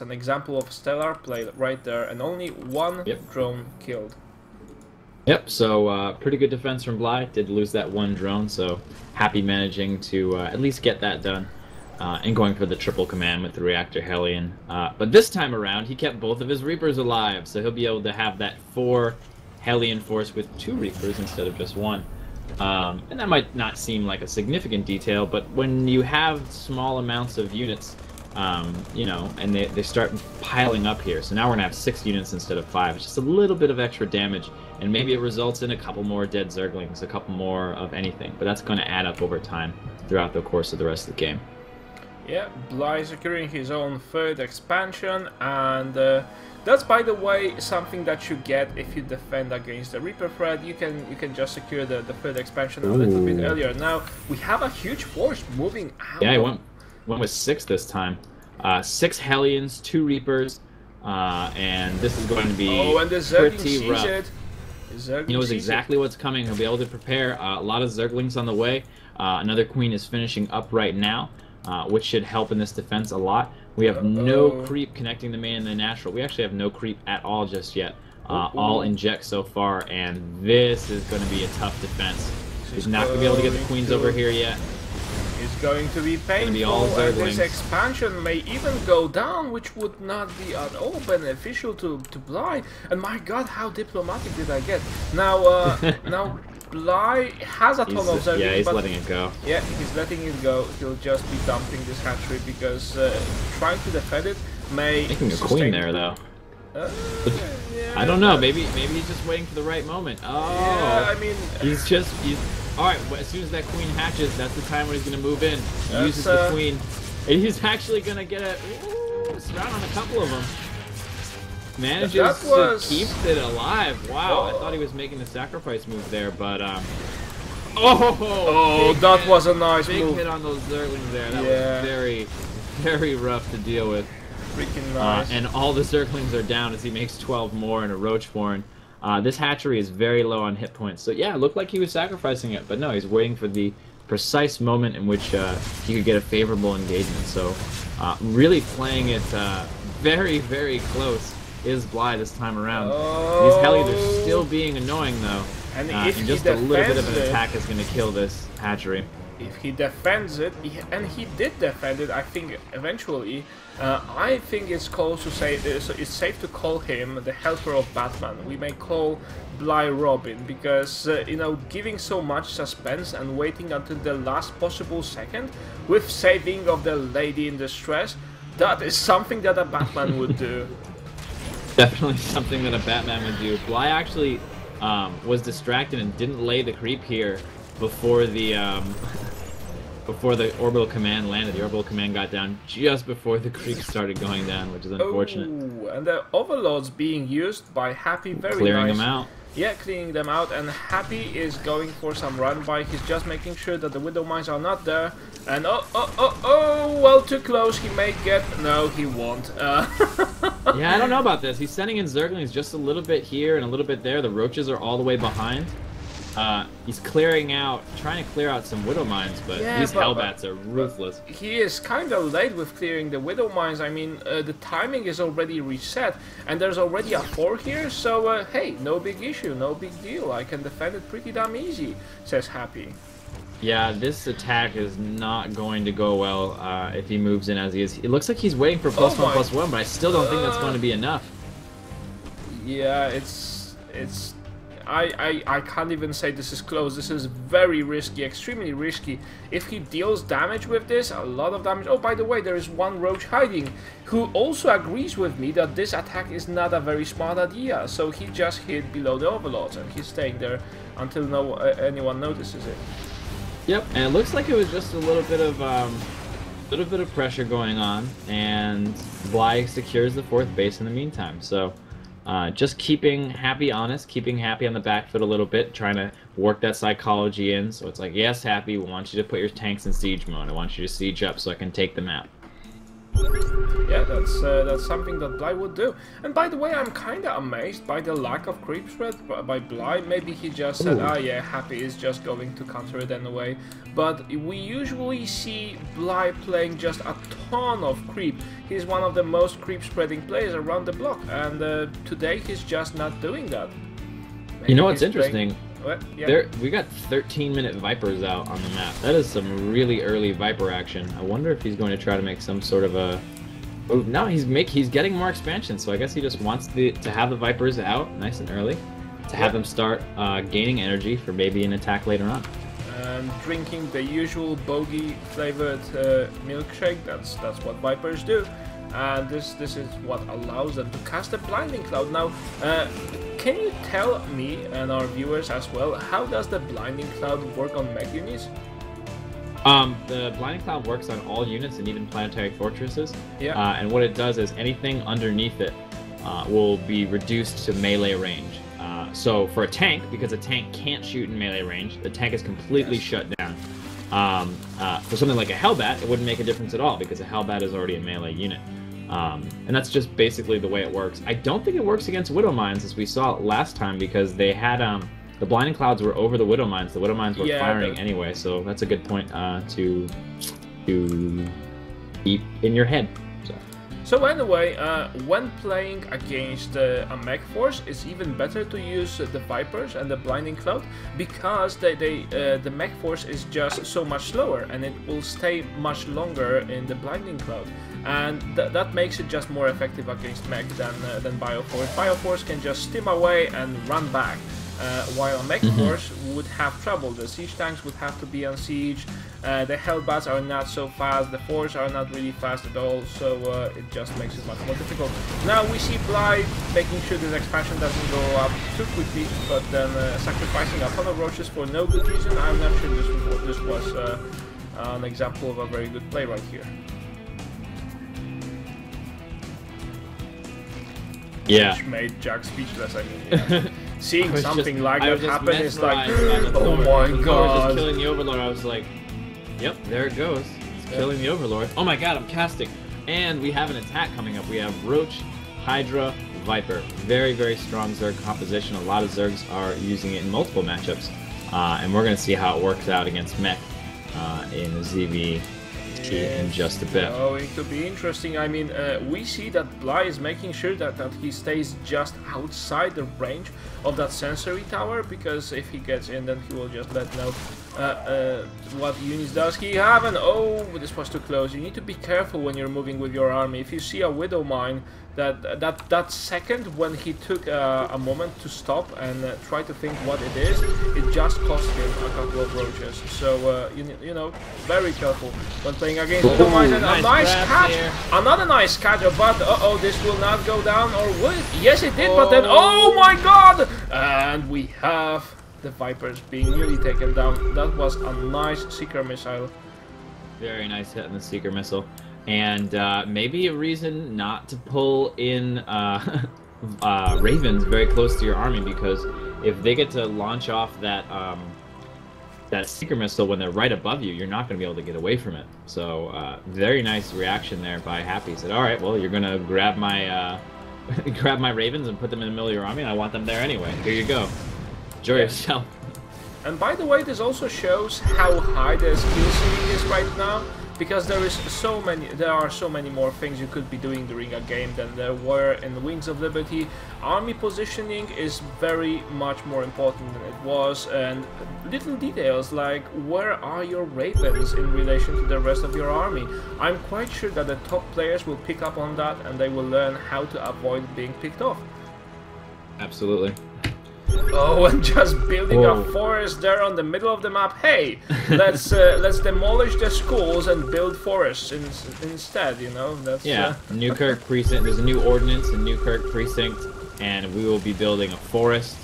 an example of stellar play right there, and only 1 drone killed. Yep, so pretty good defense from Bly. Did lose that 1 drone, so Happy managing to at least get that done. And going for the triple command with the Reactor Hellion. But this time around, he kept both of his Reapers alive, so he'll be able to have that 4 Hellion force with 2 Reapers instead of just 1. And that might not seem like a significant detail, but when you have small amounts of units, you know, and they start piling up here. So now we're going to have 6 units instead of 5. It's just a little bit of extra damage, and maybe it results in a couple more dead Zerglings, a couple more of anything. But that's going to add up over time throughout the course of the rest of the game. Yeah, Bly securing his own 3rd expansion, and that's, by the way, something that you get if you defend against the Reaper threat. You can just secure the 3rd expansion a little bit earlier. Now we have a huge force moving out. Yeah, he went with 6 this time. 6 Hellions, 2 Reapers, and this is going to be and the Zergling pretty sees rough. it. He knows exactly what's coming. He'll be able to prepare. A lot of Zerglings on the way. Another Queen is finishing up right now, which should help in this defense a lot. We have no creep connecting the main and the natural. We actually have no creep at all just yet. All inject so far, and this is going to be a tough defense. He's not going to be able to get the Queens over here yet. It's going to be painful, and this expansion may even go down, which would not be at all beneficial to Bly. And my god, how diplomatic did I get? Now, now Bly has a ton of Zerglings. Yeah, he's letting it go. Yeah, he's letting it go. He'll just be dumping this hatchery because trying to defend it may making a Queen there, though. Yeah, I don't know. Maybe he's just waiting for the right moment. Oh, yeah, I mean, he's all right. Well, as soon as that Queen hatches, that's the time when he's gonna move in. He uses the Queen, and he's actually gonna get a surround on a couple of them. Manages to keep it alive. Wow, I thought he was making the sacrifice move there, but that was a nice big move. hit on those Zerglings there. That was very, very rough to deal with. Freaking nice. And all the Zerglings are down as he makes 12 more and a Roachborn. This hatchery is very low on hit points, so yeah, it looked like he was sacrificing it, but no, he's waiting for the precise moment in which he could get a favorable engagement. So really playing it very, very close is Bly this time around. These Hellions are still being annoying though, and just a little bit of an attack is going to kill this hatchery. If he defends it, and he did defend it, I think eventually, I think it's close to say it's safe to call him the helper of Batman. We may call Bly Robin because you know, giving so much suspense and waiting until the last possible second with saving of the lady in distress, that is something that a Batman would do. Definitely something that a Batman would do. Bly actually was distracted and didn't lay the creep here before the orbital command landed. The orbital command got down just before the creep started going down, which is unfortunate. And the overlords being used by Happy, very clearing nice. them out. Yeah, cleaning them out, and Happy is going for some run by. He's just making sure that the Widow Mines are not there. And well, too close. He may get. No, he won't. Yeah, I don't know about this. He's sending in Zerglings just a little bit here and a little bit there. The Roaches are all the way behind. He's clearing out, trying to clear out some Widow Mines, but these Hellbats are ruthless. He is kind of late with clearing the Widow Mines. I mean, the timing is already reset, and there's already a 4 here, so hey, no big issue, no big deal. I can defend it pretty damn easy, says Happy. Yeah, this attack is not going to go well if he moves in as he is. It looks like he's waiting for +1/+1, but I still don't think that's going to be enough. Yeah, I can't even say this is close. This is very risky, extremely risky. If he deals damage with this, a lot of damage. Oh, by the way, there is one Roach hiding who also agrees with me that this attack is not a very smart idea. So he just hid below the Overlords and he's staying there until anyone notices it. Yep, and it looks like it was just a little bit of pressure going on, and Bly secures the 4th base in the meantime. So. Just keeping Happy honest, keeping Happy on the back foot a little bit, trying to work that psychology in. So it's like, yes, Happy, we want you to put your tanks in siege mode. I want you to siege up so I can take the map. Yeah, that's something that Bly would do. And by the way, I'm kind of amazed by the lack of creep threat by Bly. Maybe he just said, yeah, Happy is just going to counter it anyway. But we usually see Bly playing just a ton of creep. He's one of the most creep spreading players around the block, and today he's just not doing that. Maybe you know what's interesting? Yeah. We got 13-minute Vipers out on the map. That is some really early Viper action. I wonder if he's going to try to make some sort of a move. No, he's getting more expansion, so I guess he just wants to have the Vipers out nice and early. to have them start gaining energy for maybe an attack later on. And drinking the usual bogey flavored milkshake, that's what Vipers do. And this is what allows them to cast a Blinding Cloud. Now, can you tell me and our viewers as well, how does the Blinding Cloud work on mech units? The Blinding Cloud works on all units and even planetary fortresses. Yeah. And what it does is anything underneath it will be reduced to melee range. So for a tank, because a tank can't shoot in melee range, the tank is completely shut down. For something like a Hellbat, it wouldn't make a difference at all because a Hellbat is already a melee unit. And that's just basically the way it works. I don't think it works against Widow Mines as we saw last time because they had the Blinding Clouds were over the Widow Mines. The Widow Mines were firing anyway, so that's a good point to keep in your head. So anyway, when playing against a mech force, it's even better to use the Vipers and the Blinding Cloud because the mech force is just so much slower and it will stay much longer in the Blinding Cloud. And that makes it just more effective against mech than Bioforce. Bioforce can just stim away and run back, while a mech force would have trouble. The siege tanks would have to be on siege, the Hellbats are not so fast, the Force are not really fast at all, so it just makes it much more difficult. Now we see Bly making sure this expansion doesn't go up too quickly, but then sacrificing a ton of roaches for no good reason. I'm not sure this was an example of a very good play right here. Yeah. Which made Jack speechless. I mean, yeah. Seeing something like that happen is like, oh my god. I was just god. killing the Overlord. I was like, yep, there it goes. It's killing the Overlord. Oh my god, I'm casting. And we have an attack coming up. We have Roach, Hydra, Viper. Very, very strong Zerg composition. A lot of Zergs are using it in multiple matchups. And we're going to see how it works out against Mech in the ZV in just a bit. Oh, it could be interesting. I mean, we see that Bly is making sure that he stays just outside the range of that sensory tower, because if he gets in, then he will just let know what units does he have. And oh, this was too close. You need to be careful when you're moving with your army. If you see a Widow Mine, that second when he took a moment to stop and try to think what it is, it just cost him a couple of roaches. So you know, very careful when playing against Widow Mines. And a nice catch, another nice catch, but this will not go down, or will it? Yes, it did, but then oh my god! And we have the Vipers being nearly taken down. That was a nice Seeker missile. Very nice hit on the Seeker missile. And maybe a reason not to pull in Ravens very close to your army, because if they get to launch off that that Seeker missile when they're right above you, you're not going to be able to get away from it. So very nice reaction there by Happy. He said, all right, well, you're going to grab my grab my Ravens and put them in the middle of your army, and I want them there anyway. Here you go. Enjoy yourself. And by the way, this also shows how high the skill ceiling is right now, because there are so many more things you could be doing during a game than there were in the Wings of Liberty. Army positioning is very much more important than it was, and little details like where are your Ravens in relation to the rest of your army. I'm quite sure that the top players will pick up on that, and they will learn how to avoid being picked off. Absolutely. Oh, and just building a forest there on the middle of the map. Hey, let's demolish the schools and build forests instead. You know, that's Newkirk Precinct. There's a new ordinance in Newkirk Precinct, and we will be building a forest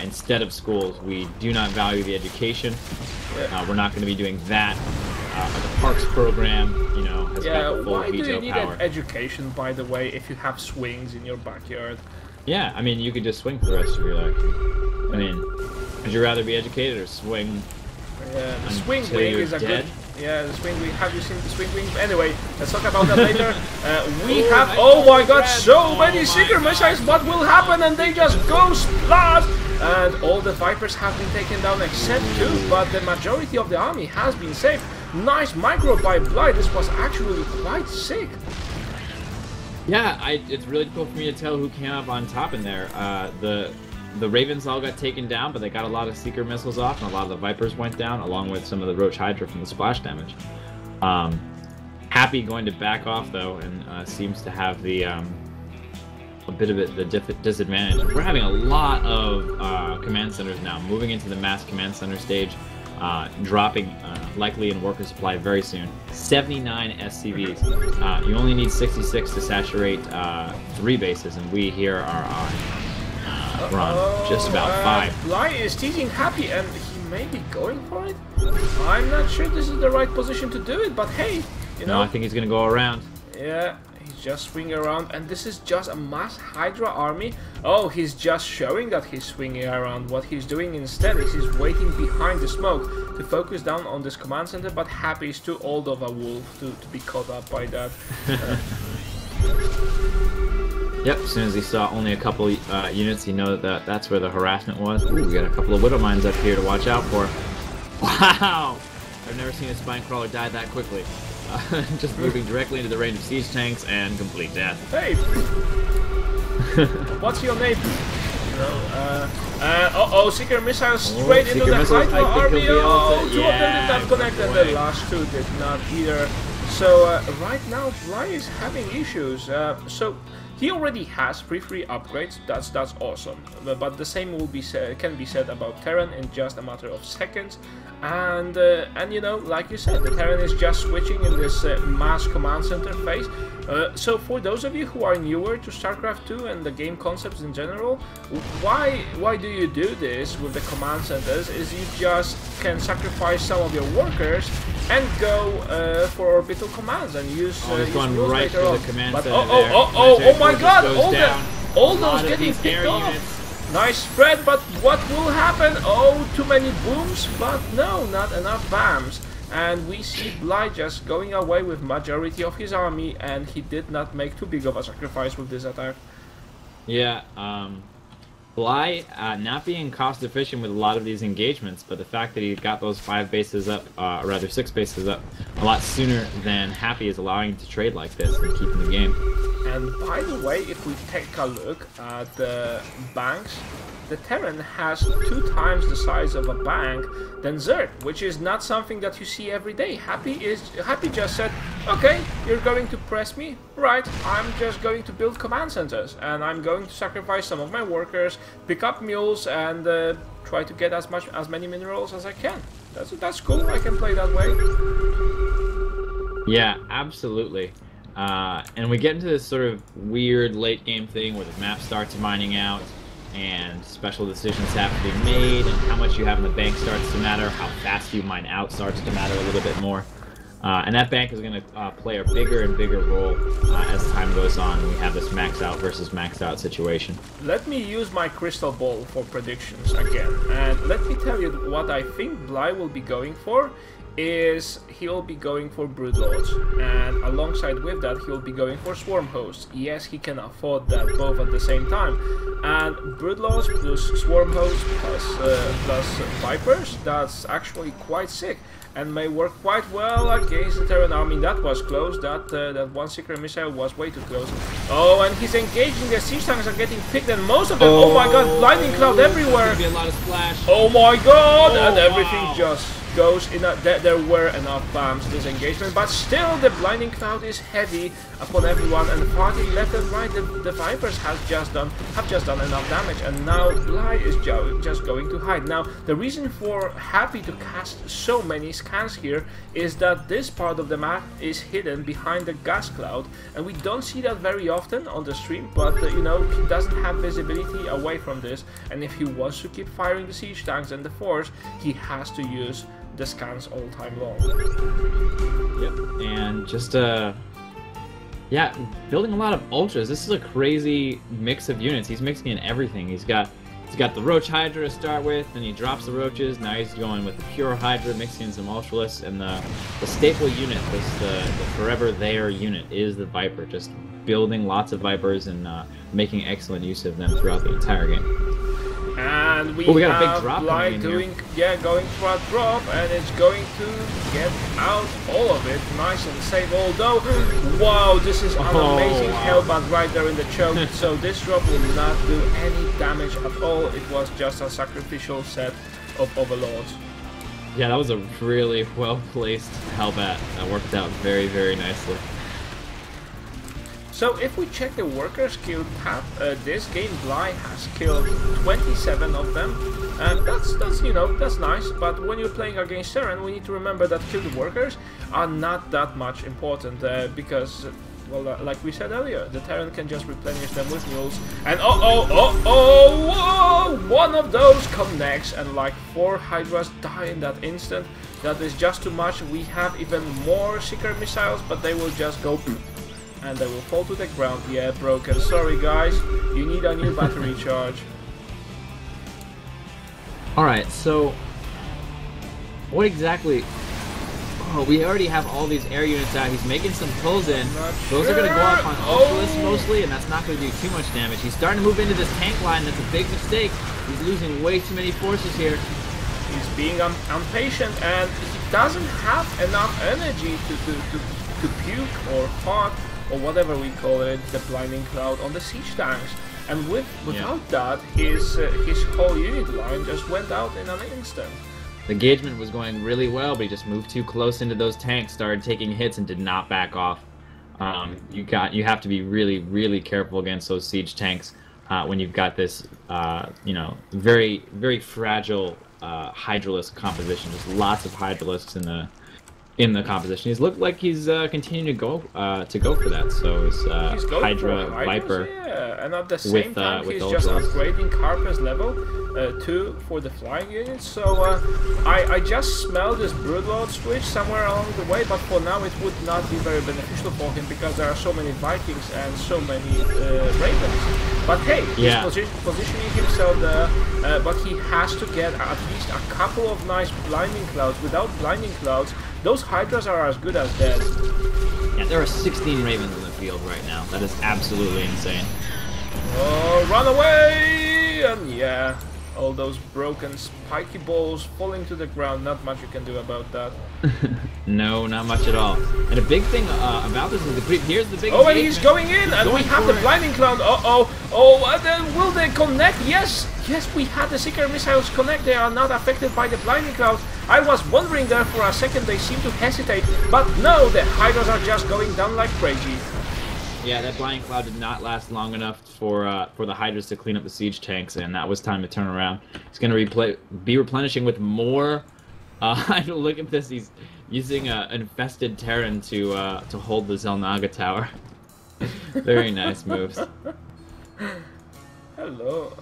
instead of schools. We do not value the education. We're not going to be doing that. The parks program, you know, has got the full why do veto you need power. an education, by the way, if you have swings in your backyard? Yeah, I mean, you could just swing for the rest of your life. I mean, would you rather be educated or swing? Yeah, the swing wing is a good. Yeah, the swing wing. Have you seen the swing wing? Anyway, let's talk about that later. We have. Oh my god, so many Seeker missiles! What will happen? And they just go splash! And all the Vipers have been taken down except 2, but the majority of the army has been saved. Nice micro by Bly. This was actually quite sick. Yeah, it's really cool for me to tell who came up on top in there. The Ravens all got taken down, but they got a lot of Seeker missiles off, and a lot of the Vipers went down, along with some of the Roach Hydra from the splash damage. Happy going to back off, though, and seems to have the a bit of the disadvantage. We're having a lot of command centers now, moving into the mass command center stage, dropping likely in worker supply very soon. 79 SCVs. You only need 66 to saturate 3 bases, and we here are on we're on just about 5. Bly is teasing Happy, and he may be going for it. I'm not sure this is the right position to do it, but hey, you know. No, I think he's gonna go around. Yeah, he's just swinging around, and this is just a mass Hydra army. Oh, he's just showing that he's swinging around. What he's doing instead is he's waiting behind the smoke to focus down on this command center, but Happy is too old of a wolf to be caught up by that. Yep, as soon as he saw only a couple units, he knew that that's where the harassment was. Ooh, we got a couple of Widow Mines up here to watch out for. Wow! I've never seen a Spine Crawler die that quickly. Just moving directly into the range of siege tanks and complete death. Hey! What's your name? No, uh-oh, Seeker Missile straight into the Hydra army. Oh, 2 of them did not connect, and the last 2 did not either. So, right now, Bly is having issues. So, he already has free upgrades. That's awesome. But the same will be can be said about Terran in just a matter of seconds. And you know, like you said, the Terran is just switching in this mass command center phase. So for those of you who are newer to StarCraft 2 and the game concepts in general, why do you do this with the command centers? Is you just can sacrifice some of your workers and go for orbital commands and use going right to the command center. Oh my God! All those getting picked off. Nice spread, but what will happen? Oh, too many booms, but no, not enough BAMs. And we see Bly just going away with majority of his army, and he did not make too big of a sacrifice with this attack. Yeah, Bly not being cost efficient with a lot of these engagements, but the fact that he got those 5 bases up, or rather 6 bases up, a lot sooner than Happy is allowing him to trade like this and keep in the game. And by the way, if we take a look at the banks, the Terran has 2 times the size of a bank than Zerg, which is not something that you see every day. Happy just said, okay, you're going to press me? Right, I'm just going to build command centers, and I'm going to sacrifice some of my workers, pick up mules, and try to get as many minerals as I can. That's cool, I can play that way. Yeah, absolutely. And we get into this sort of weird late game thing where the map starts mining out and special decisions have to be made, and how much you have in the bank starts to matter, how fast you mine out starts to matter a little bit more. And that bank is going to play a bigger and bigger role as time goes on, and we have this max out versus maxed out situation. Let me use my crystal ball for predictions again, and let me tell you what I think Bly will be going for. Is he'll be going for Broodlords, and alongside with that he'll be going for Swarm Hosts. Yes, he can afford that both at the same time, and Broodlords plus Swarm Hosts plus Vipers, that's actually quite sick and may work quite well against the Terran army. That was close, that one Secret Missile was way too close. Oh, and he's engaging, the siege tanks are getting picked, and most of them, oh my God, lightning cloud everywhere. There's gonna be a lot of splash. Oh my God, and everything just goes in there were enough BAMs this engagement, but still the blinding cloud is heavy upon everyone, and fighting left and right. The Vipers have just done enough damage, and now Bly is just going to hide. Now the reason for Happy to cast so many scans here is that this part of the map is hidden behind the gas cloud, and we don't see that very often on the stream, but you know, he doesn't have visibility away from this, and if he wants to keep firing the siege tanks and the force, he has to use the scans all time long. Yep, and just yeah, building a lot of ultras. This is a crazy mix of units. He's mixing in everything. He's got the Roach Hydra to start with, and he drops the Roaches. Now he's going with the pure Hydra, mixing in some Ultralists, and the staple unit, the forever there unit, is the Viper. Just building lots of Vipers and making excellent use of them throughout the entire game. And we got a big have drop Bly going for a drop, and it's going to get out all of it nice and safe. Although, wow, this is an amazing hellbat right there in the choke. So this drop will not do any damage at all. It was just a sacrificial set of Overlords. Yeah, that was a really well placed hellbat. That worked out very, very nicely. So if we check the worker skill tab, this game Bly has killed 27 of them, and that's you know, that's nice. But when you're playing against Terran, we need to remember that killed workers are not that much important because, well, like we said earlier, the Terran can just replenish them with mules. And one of those connects, and like 4 Hydras die in that instant. That is just too much. We have even more Seeker missiles, but they will just go and they will fall to the ground. Yeah, broken. Sorry guys, you need a new battery charge. Alright, so what exactly? Oh, we already have all these air units out. He's making some pulls in. Those are going to go off on ultras mostly, and that's not going to do too much damage. He's starting to move into this tank line. That's a big mistake. He's losing way too many forces here. He's being impatient, and he doesn't have enough energy to puke or fart or whatever we call it, the blinding cloud on the siege tanks. And without that, his whole unit line just went out in an instant. The engagement was going really well, but he just moved too close into those tanks, started taking hits, and did not back off. You have to be really, really careful against those siege tanks when you've got this, you know, very, very fragile Hydralisk composition. There's lots of Hydralisks in the composition. He's looked like he's continuing to go for that. So his Hydra Viper, yeah, and at the same time he's just upgrading Carper's level 2 for the flying units. So I just smell this Broodlord switch somewhere along the way, but for now it would not be very beneficial for him because there are so many Vikings and so many Ravens. But hey, he's positioning himself there, but he has to get at least a couple of nice blinding clouds. Without blinding clouds, those Hydras are as good as dead. Yeah, there are 16 Ravens in the field right now. That is absolutely insane. Oh, run away! And yeah, all those broken spiky balls falling to the ground. Not much you can do about that. No, not much at all. And a big thing about this is the creep. Here's the big. Oh, and he's going in, and we have the blinding cloud. Will they connect? Yes, we had the Seeker missiles connect. They are not affected by the blinding cloud. I was wondering there for a second. They seem to hesitate, but no, the Hydras are just going down like crazy. Yeah, that blinding cloud did not last long enough for the Hydras to clean up the siege tanks, and that was time to turn around. He's going to be replenishing with more. Look at this. He's using an infested Terran to hold the Zelnaga tower. Very nice moves. Hello.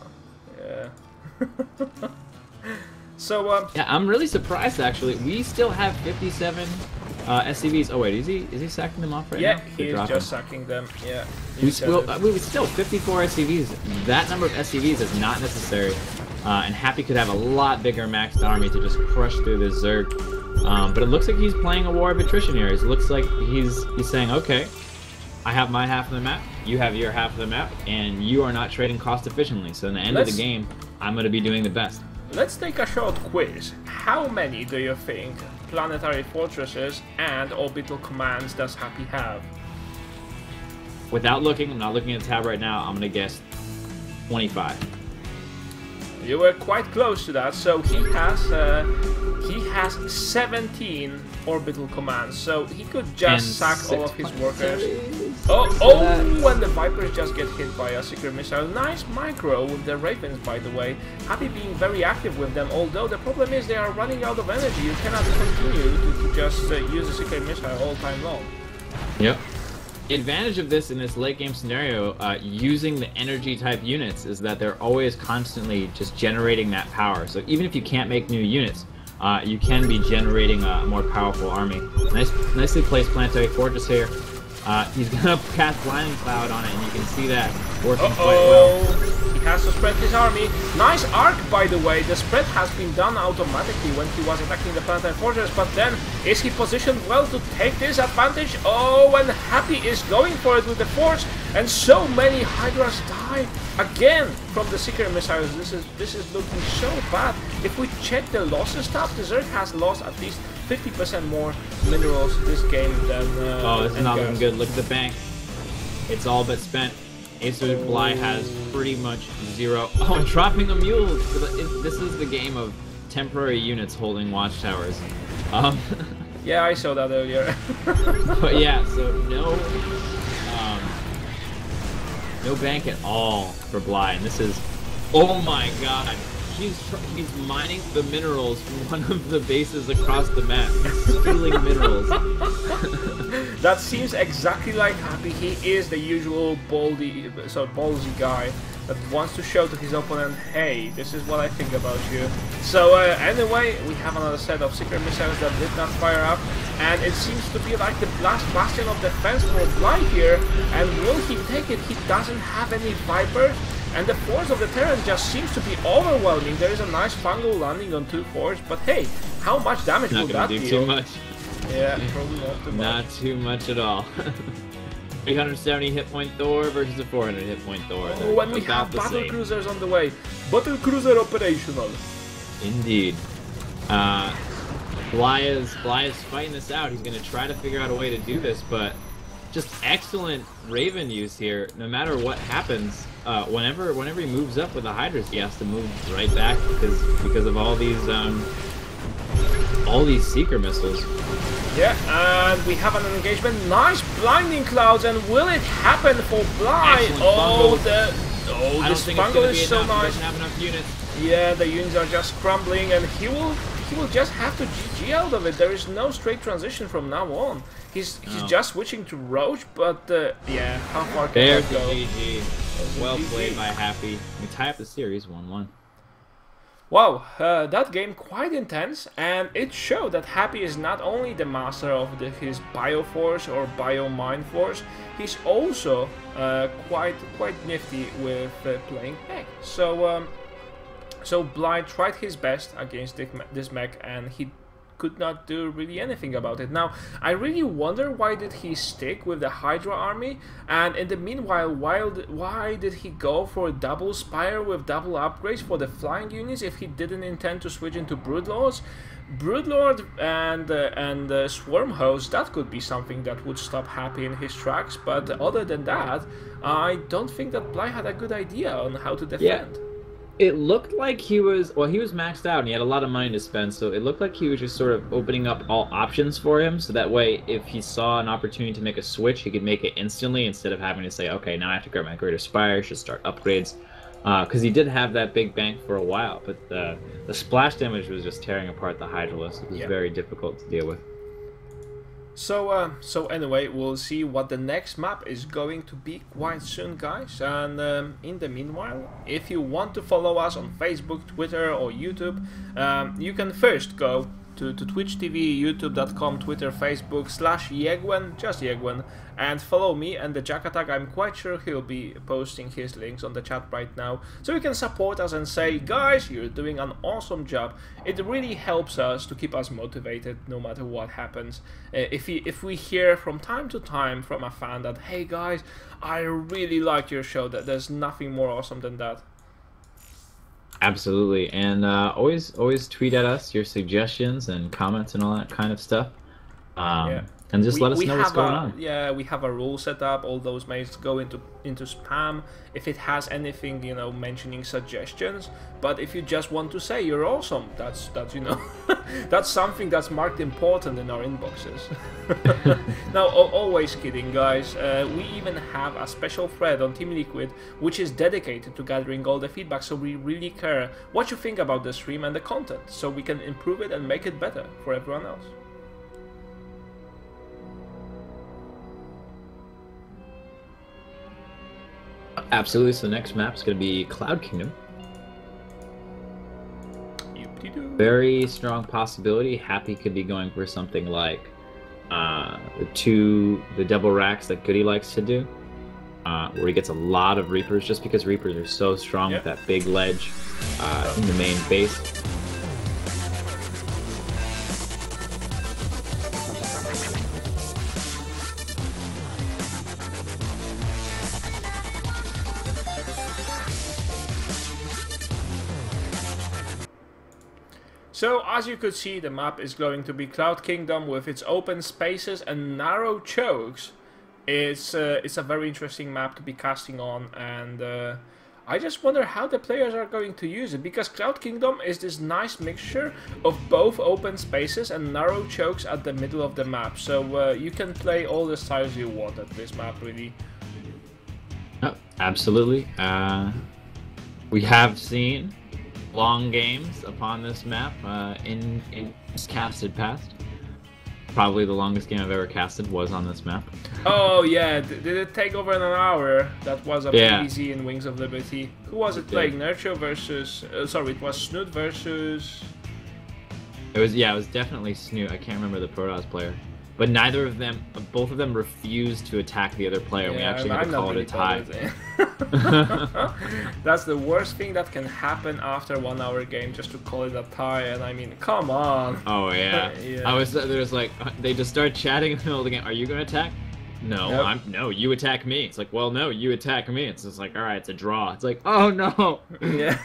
Yeah. So yeah, I'm really surprised actually. We still have 57 SCVs. Oh wait, is he sacking them off right now? Yeah, he's just sacking them. Yeah. We still 54 SCVs. That number of SCVs is not necessary. And Happy could have a lot bigger maxed army to just crush through this Zerg. But it looks like he's playing a war of attrition here. It looks like he's saying, okay, I have my half of the map, you have your half of the map, and you are not trading cost efficiently. So in the end of the game, I'm going to be doing the best. Let's take a short quiz. How many do you think planetary fortresses and orbital commands does Happy have? Without looking, I'm not looking at the tab right now, I'm going to guess 25. You were quite close to that. So he has 17 orbital commands. So he could just sack all of his workers. When the Vipers just get hit by a Seeker missile. Nice micro with the Ravens, by the way. Happy being very active with them. Although the problem is they are running out of energy. You cannot continue to just use a Seeker missile all time long. Yep. The advantage of this in this late game scenario, using the energy type units, is that they're always constantly just generating that power. So even if you can't make new units, you can be generating a more powerful army. Nicely placed planetary fortress here. He's gonna cast blinding cloud on it, and you can see that working quite well. He has to spread his army. Nice arc, by the way. The spread has been done automatically when he was attacking the planetary fortress, but then is he positioned well to take this advantage? Oh, and Happy is going for it with the force, and so many Hydras die again from the Seeker missiles. This is looking so bad. If we check the losses tab, the Zerg has lost at least 50% more minerals this game than oh, this is not looking good. Look at the bank. It's all but spent. Acer Bly has pretty much zero. Oh, and dropping the mules. This is the game of temporary units holding watchtowers. Yeah, I saw that earlier. But yeah, so no No bank at all for Bly, and this is... Oh my god! He's mining the minerals from one of the bases across the map. He's stealing minerals. That seems exactly like Happy. He is the usual ballsy guy that wants to show to his opponent, hey, this is what I think about you. So anyway, we have another set of secret missiles that did not fire up, and it seems to be like the last bastion of defense for Bly here. And will he take it? He doesn't have any Vipers, and the force of the Terran just seems to be overwhelming. There is a nice fungal landing on 2 force, but hey, how much damage will that deal? Not gonna do too much. Yeah, probably not too much. Not too much at all. 370 hit point Thor versus a 400 hit point Thor. Oh, and we have battle cruisers on the way. Battle cruiser operational. Indeed. Bly is fighting this out. He's going to try to figure out a way to do this, but just excellent Raven use here. No matter what happens, whenever he moves up with the Hydras, he has to move right back because of all these Seeker missiles. Yeah, and we have an engagement. Nice blinding clouds, and will it happen for Bly? This fungal is so nice. He doesn't have enough units. Yeah, the units are just crumbling, and he will just have to GG out of it. There is no straight transition from now on. He's just switching to Roach, but yeah, how far can There's that go? the GG. Well played by Happy. We tie up the series 1-1. Wow, that game quite intense, and it showed that Happy is not only the master of his Bioforce or Biomine Force, he's also quite nifty with playing mech. So Bly tried his best against this mech, and he could not do really anything about it. Now, I really wonder why did he stick with the Hydra army, and in the meanwhile, why did he go for a double Spire with double upgrades for the flying units if he didn't intend to switch into Broodlords? Broodlord and Swarm Host, that could be something that would stop Happy in his tracks, but other than that, I don't think that Bly had a good idea on how to defend. Yeah. It looked like he was maxed out and he had a lot of money to spend, so it looked like he was just sort of opening up all options for him, so that way if he saw an opportunity to make a switch, he could make it instantly instead of having to say, okay, now I have to grab my Greater Spire, should start upgrades, because he did have that big bank for a while, but the splash damage was just tearing apart the Hydralisk. It was very difficult to deal with. So anyway, we'll see what the next map is going to be quite soon, guys. And in the meanwhile, if you want to follow us on Facebook, Twitter, or YouTube, you can first go to Twitch TV, YouTube.com, Twitter, Facebook, /Yegwen, just Yegwen, and follow me and the Jack Attack. I'm quite sure he'll be posting his links on the chat right now, so you can support us and say, guys, you're doing an awesome job. It really helps us to keep us motivated no matter what happens. If we hear from time to time from a fan that, hey guys, I really like your show, that there's nothing more awesome than that. Absolutely, and always tweet at us your suggestions and comments and all that kind of stuff. And just let us know what's going on. Yeah, we have a rule set up. All those mails go into spam if it has anything, you know, mentioning suggestions. But if you just want to say you're awesome, that's you know, that's something that's marked important in our inboxes. Now, always kidding, guys. We even have a special thread on Team Liquid which is dedicated to gathering all the feedback. So we really care what you think about the stream and the content, so we can improve it and make it better for everyone else. Absolutely, so the next map is going to be Cloud Kingdom. Very strong possibility. Happy could be going for something like the double racks that Goody likes to do, where he gets a lot of Reapers, just because Reapers are so strong with that big ledge in the main base. So, as you could see, the map is going to be Cloud Kingdom with its open spaces and narrow chokes. It's a very interesting map to be casting on, and I just wonder how the players are going to use it, because Cloud Kingdom is this nice mixture of both open spaces and narrow chokes at the middle of the map. So you can play all the styles you want at this map, really. Oh, absolutely. We have seen long games upon this map in casted past. Probably the longest game I've ever casted was on this map. Oh yeah, did it take over an hour? That was a PvZ in Wings of Liberty. Who was it playing? Nercho versus... sorry, it was Snoot versus... It was definitely Snoot. I can't remember the Protoss player. But neither of them, both of them refused to attack the other player. Yeah, we actually had to call it a tie. That's the worst thing that can happen after a 1 hour game, just to call it a tie. And I mean, come on. Oh yeah. Yeah. There's like, they just start chatting in the middle of the game. Are you gonna attack? No, nope. No, you attack me. It's like, well, no, you attack me. It's just like, all right, it's a draw. It's like, oh no. Yeah.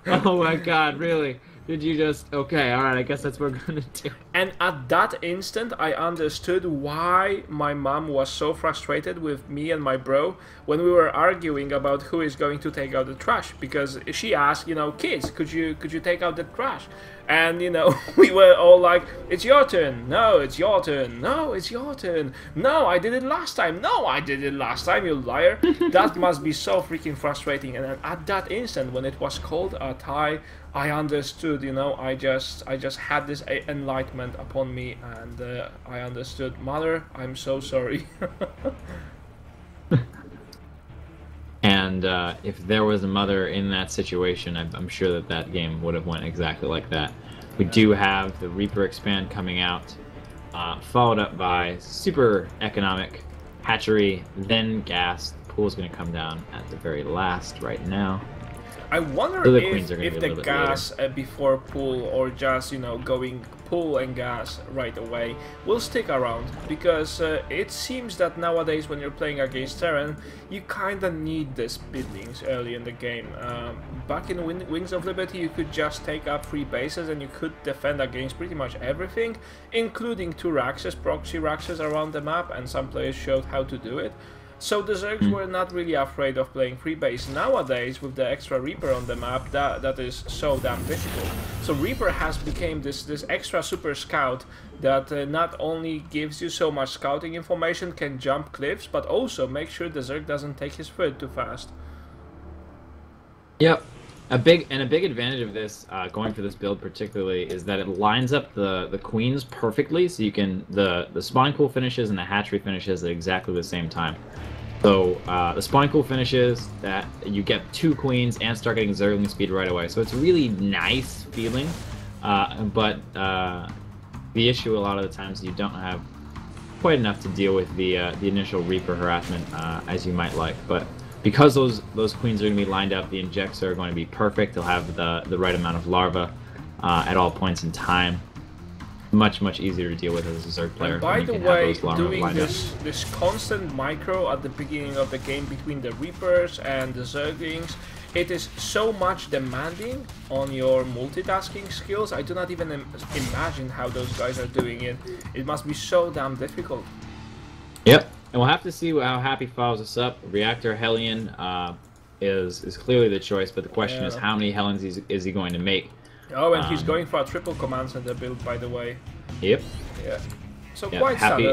Oh my God, really? Did you just... Okay, alright, I guess that's what we're gonna do. And at that instant, I understood why my mom was so frustrated with me and my bro when we were arguing about who is going to take out the trash. Because she asked, you know, kids, could you take out the trash? And, you know, we were all like, it's your turn. No, it's your turn. No, it's your turn. No, I did it last time. No, I did it last time, you liar. That must be so freaking frustrating. And then at that instant, when it was called a tie, I understood, you know, I just had this enlightenment upon me, and I understood. Mother, I'm so sorry. And if there was a mother in that situation, I'm sure that that game would have went exactly like that. We do have the Reaper expand coming out, followed up by super economic hatchery, then gas. The pool is going to come down at the very last right now. I wonder if the gas before pool, or just, you know, going pool and gas right away, will stick around, because it seems that nowadays when you're playing against Terran, you kinda need these buildings early in the game. Back in Wings of Liberty, you could just take up 3 bases and you could defend against pretty much everything, including 2 Raxes, proxy Raxes around the map, and some players showed how to do it. So the Zergs were not really afraid of playing free base. Nowadays, with the extra Reaper on the map, that is so damn difficult. So Reaper has become this extra super scout that not only gives you so much scouting information, can jump cliffs, but also make sure the Zerg doesn't take his foot too fast. Yep. A big advantage of this, going for this build particularly, is that it lines up the queens perfectly, so you can the spawn cool finishes and the hatchery finishes at exactly the same time. So the spawn cool finishes that you get 2 queens and start getting zergling speed right away. So it's a really nice feeling, but the issue a lot of the times you don't have quite enough to deal with the initial Reaper harassment as you might like, but. Because those queens are going to be lined up, the injects are going to be perfect. They'll have the right amount of larva at all points in time. Much easier to deal with as a Zerg player. And by the way, doing this constant micro at the beginning of the game between the Reapers and the Zerglings, it is so much demanding on your multitasking skills. I do not even imagine how those guys are doing it. It must be so damn difficult. Yep. And we'll have to see how Happy follows us up. Reactor Hellion is clearly the choice, but the question is how many Hellions is he going to make? Oh, and he's going for a triple command center build, by the way. Yep. Yeah. So yep. quite Happy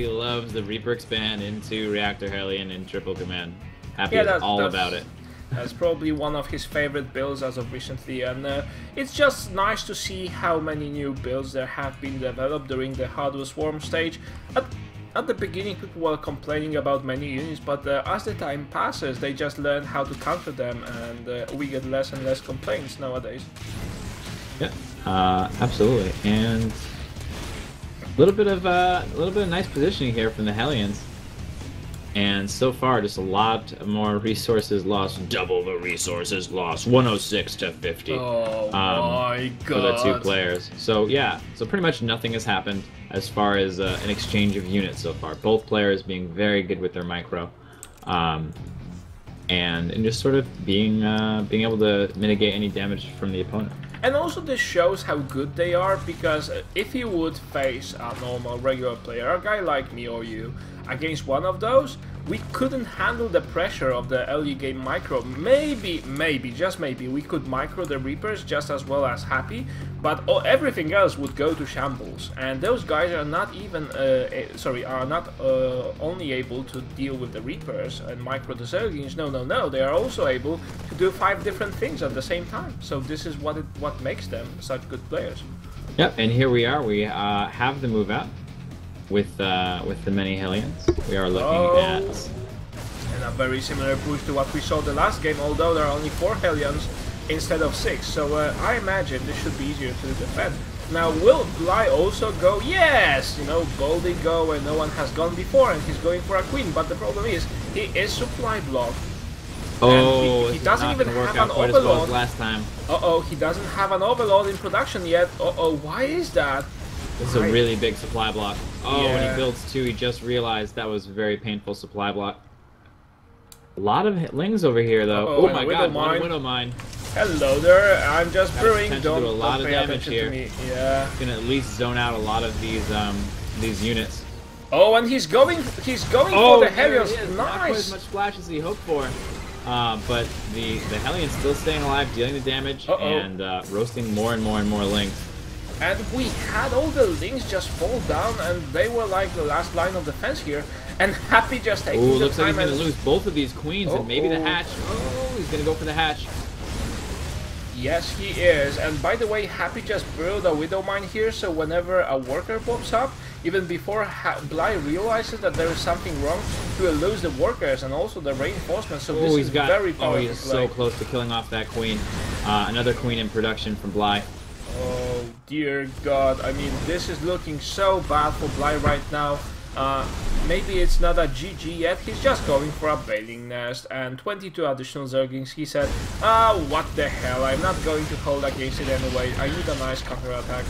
loves the Reaper expand into Reactor Hellion in triple command. Happy is all about it. That's probably one of his favorite builds as of recently, and it's just nice to see how many new builds there have been developed during the Hardware Swarm stage. At the beginning, people were complaining about many units, but as the time passes, they just learn how to counter them, and we get less and less complaints nowadays. Yeah, absolutely. And a little bit of nice positioning here from the Hellions. And so far, just a lot more resources lost. Double the resources lost. 106 to 50. Oh my god. For the 2 players. So yeah, so pretty much nothing has happened as far as an exchange of units so far. Both players being very good with their micro. And just sort of being able to mitigate any damage from the opponent. And also this shows how good they are, because if you would face a normal regular player, a guy like me or you, against one of those, we couldn't handle the pressure of the early game micro. Maybe, just maybe, we could micro the Reapers just as well as Happy, but everything else would go to shambles. And those guys are not even, only able to deal with the Reapers and micro the Zerglings. No, they are also able to do 5 different things at the same time. So this is what makes them such good players. Yep, and here we are. We have the move out with the many Hellions. We are looking at... And a very similar push to what we saw the last game, although there are only 4 Hellions instead of 6. So I imagine this should be easier to defend. Now, will Bly also go? Yes! You know, Goldie go where no one has gone before, and he's going for a Queen. But the problem is, he is supply blocked. Oh, he doesn't even have an quite overload. as well as last time. He doesn't have an overload in production yet. Why is that? This is a really big supply block. Oh, Yeah. when he builds 2, he just realized that was a very painful supply block. A lot of Lings over here, though. Oh my god, one Widow Mine. Hello there, I'm just brewing. Don't do a lot of pay damage attention here. to me. Yeah. Gonna at least zone out a lot of these units. Oh, and he's going Oh, for the Hellions. Not quite as Nice. much splash as he hoped for. But the Hellions still staying alive, dealing the damage, and roasting more and more and more Lings. And we had all the Lings just fall down, and they were like the last line of defense here. And Happy just taking the looks like time he's gonna lose both of these queens and maybe the hatch. Oh, he's gonna go for the hatch. Yes, he is. And by the way, Happy just brewed a Widow Mine here, so whenever a worker pops up, even before Bly realizes that there is something wrong, he will lose the workers and also the reinforcements. So this is very powerful. Oh, he's so close to killing off that queen. Another queen in production from Bly. Oh dear God, I mean, this is looking so bad for Bly right now. Maybe it's not a GG yet, he's just going for a Baling Nest and 22 additional Zerglings. He said, what the hell, I'm not going to hold against it anyway, I need a nice counter-attack.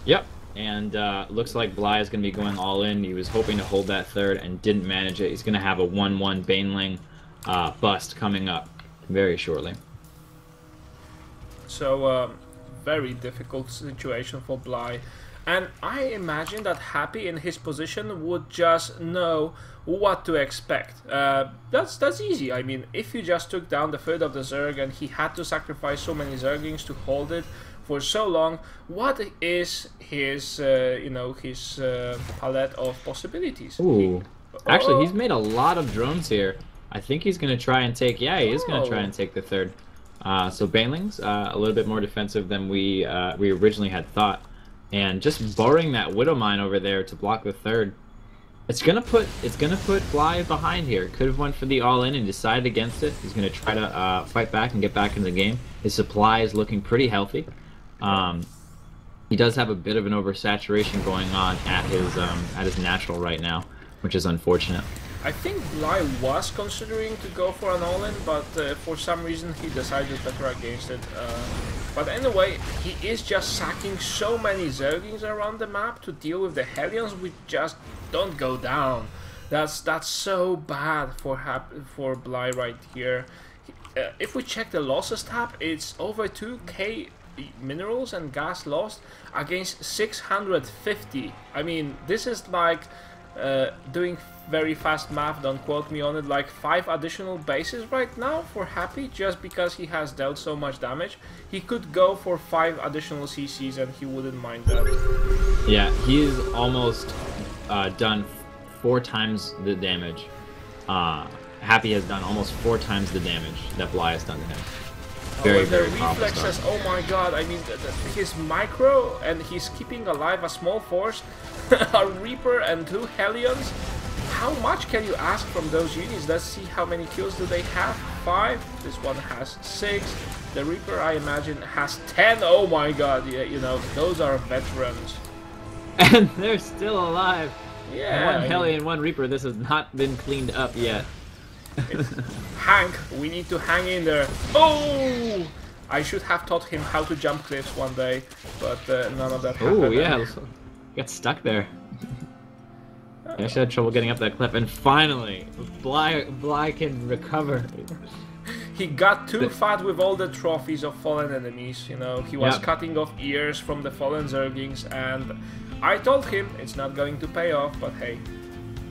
Yep, and looks like Bly is going to be going all in. He was hoping to hold that third and didn't manage it. He's going to have a 1-1 Baneling bust coming up very shortly. So, very difficult situation for Bly. And I imagine that Happy in his position would just know what to expect. That's easy. I mean, if you just took down the third of the Zerg and he had to sacrifice so many Zerglings to hold it for so long, what is his, his palette of possibilities? Ooh. Actually, he's made a lot of drones here. I think he's going to try and take... Yeah, he is going to try and take the third. So Banelings, a little bit more defensive than we originally had thought. And just borrowing that Widow Mine over there to block the third, it's gonna put Bly behind here. Could have went for the all-in and decided against it. He's gonna try to fight back and get back in the game. His supply is looking pretty healthy. He does have a bit of an oversaturation going on at his natural right now, which is unfortunate. I think Bly was considering to go for an all-in, but for some reason he decided better against it. But anyway, he is just sacking so many Zerglings around the map to deal with the Hellions, which just don't go down. That's so bad for Bly right here. If we check the losses tab, it's over 2k minerals and gas lost against 650. I mean, this is like doing very fast math, don't quote me on it, like 5 additional bases right now for Happy, just because he has dealt so much damage. He could go for 5 additional CCs and he wouldn't mind that. Yeah, he's almost done 4 times the damage. Happy has done almost 4 times the damage that Bly has done to him. Very, the reflexes, oh my god, I mean, his micro, and he's keeping alive a small force, a Reaper and 2 Hellions. How much can you ask from those units? Let's see how many kills do they have. 5, this one has 6, the Reaper I imagine has 10, oh my god, yeah, you know, those are veterans. And they're still alive. Yeah. 1 Hellion, 1 Reaper, this has not been cleaned up yet. Hank, we need to hang in there. Oh! I should have taught him how to jump cliffs one day, but none of that happened. Oh yeah, got stuck there. I actually had trouble getting up that cliff, and finally, Bly can recover. He got too fat with all the trophies of fallen enemies, you know, he was cutting off ears from the fallen Zerglings, and I told him it's not going to pay off, but hey.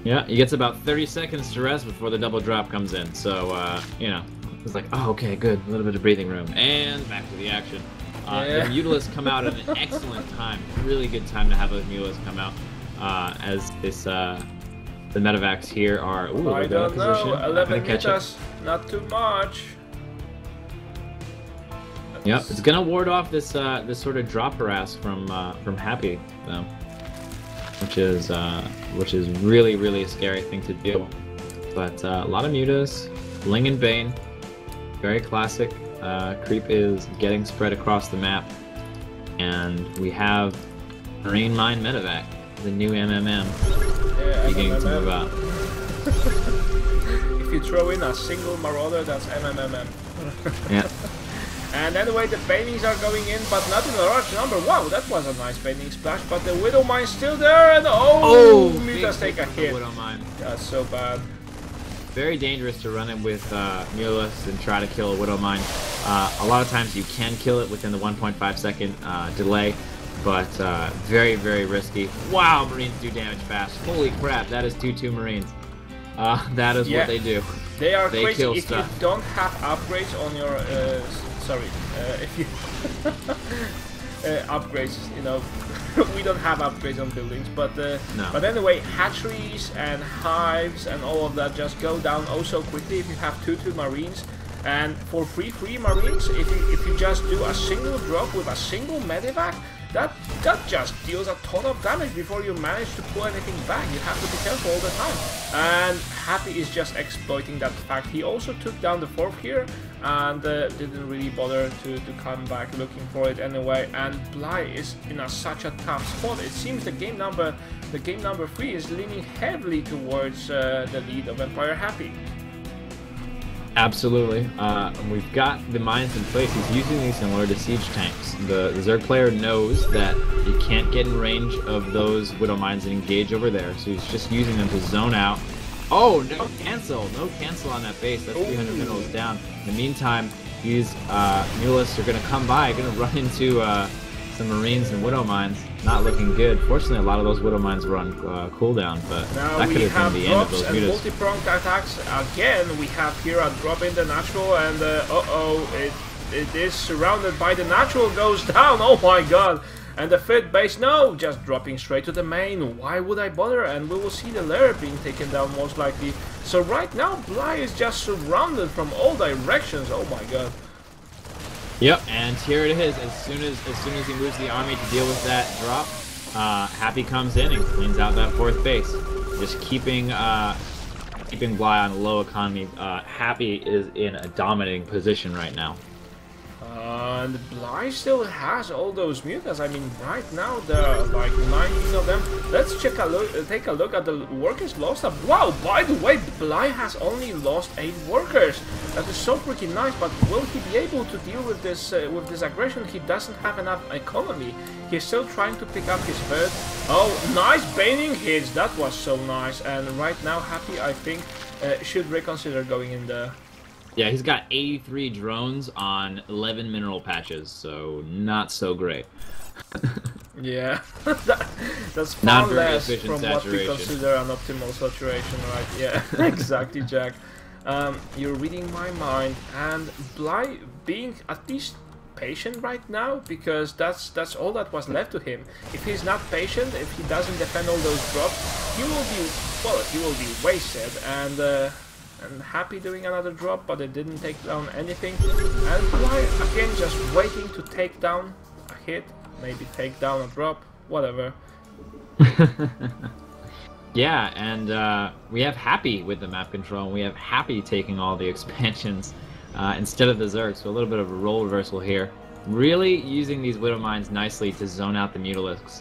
Yeah, he gets about 30 seconds to rest before the double drop comes in. So, you know, it's like, oh, okay, good. A little bit of breathing room. And back to the action. The Mutalisks come out at an excellent time. Really good time to have those Mutalisks come out. As this, the Medivacs here are, ooh, I don't know, 11 meters, not too much. Yep, it's gonna ward off this this sort of drop harass from Happy, though, which is really a scary thing to do. But a lot of mutas, Ling and Bane, very classic. Creep is getting spread across the map, and we have Marine Mine Medivac, the new MMM, beginning to move out. If you throw in a single Marauder, that's MMMM. Yeah. And anyway, the Banings are going in, but not in a large number. Wow, that was a nice Baning splash, but the Widow Mine's still there, and Mutas take a hit. Widow Mine. That's so bad. Very dangerous to run it with Mutalisks and try to kill a Widow Mine. A lot of times you can kill it within the 1.5 second delay, but very risky. Wow, Marines do damage fast. Holy crap, that is 2-2 Marines. That is what they do. They are crazy. Kill if stuff. you don't have upgrades on your if you upgrades, you know, we don't have upgrades on buildings, but no. But anyway, hatcheries and hives and all of that just go down oh so quickly if you have 2-2 Marines. And for free Marines, if you just do a single drop with a single Medivac, that just deals a ton of damage before you manage to pull anything back. You have to be careful all the time. And Happy is just exploiting that fact. He also took down the 4th here and didn't really bother to come back looking for it anyway. And Bly is in such a tough spot. It seems the game number 3 is leaning heavily towards the lead of Empire Happy. Absolutely. We've got the mines in place. He's using these similar to siege tanks. The Zerg player knows that he can't get in range of those Widow Mines and engage over there, so he's just using them to zone out. Oh, no cancel! No cancel on that base. That's 300 minerals down. In the meantime, these Mutalisks are going to come by, going to run into some Marines and Widow Mines. Not looking good. Fortunately, a lot of those Widow Mines were on cooldown, but now that could have been the end of those mutas. Multi-pronged attacks again. We have here a drop in the natural, and it is surrounded by the natural. Goes down. Oh my god! And the 5th base, no, just dropping straight to the main. Why would I bother? And we will see the lair being taken down most likely. So right now, Bly is just surrounded from all directions. Oh my god. Yep, and here it is. As soon as he moves the army to deal with that drop, Happy comes in and cleans out that 4th base. Just keeping Bly on low economy. Happy is in a dominating position right now. And Bly still has all those mutas. I mean, right now there are like 19 of them. Let's take a look at the workers lost. Wow, by the way, Bly has only lost 8 workers. That is so freaking nice. But will he be able to deal with this aggression? He doesn't have enough economy. He's still trying to pick up his 3rd. Oh, nice Baning hits. That was so nice. And right now, Happy, I think, should reconsider going in there. Yeah, he's got 83 drones on 11 mineral patches, so not so great. Yeah, that's far less from what we consider an optimal saturation, right? Yeah, exactly, Jack. You're reading my mind, and Bly being at least patient right now, because that's all that was left to him. If he's not patient, if he doesn't defend all those drops, he will be wasted. And Happy doing another drop, but it didn't take down anything. And Bly again just waiting to take down a hit, maybe take down a drop, whatever. Yeah, and we have Happy with the map control, and we have Happy taking all the expansions instead of the Zerg, so a little bit of a role reversal here. Really using these Widow Mines nicely to zone out the Mutalisks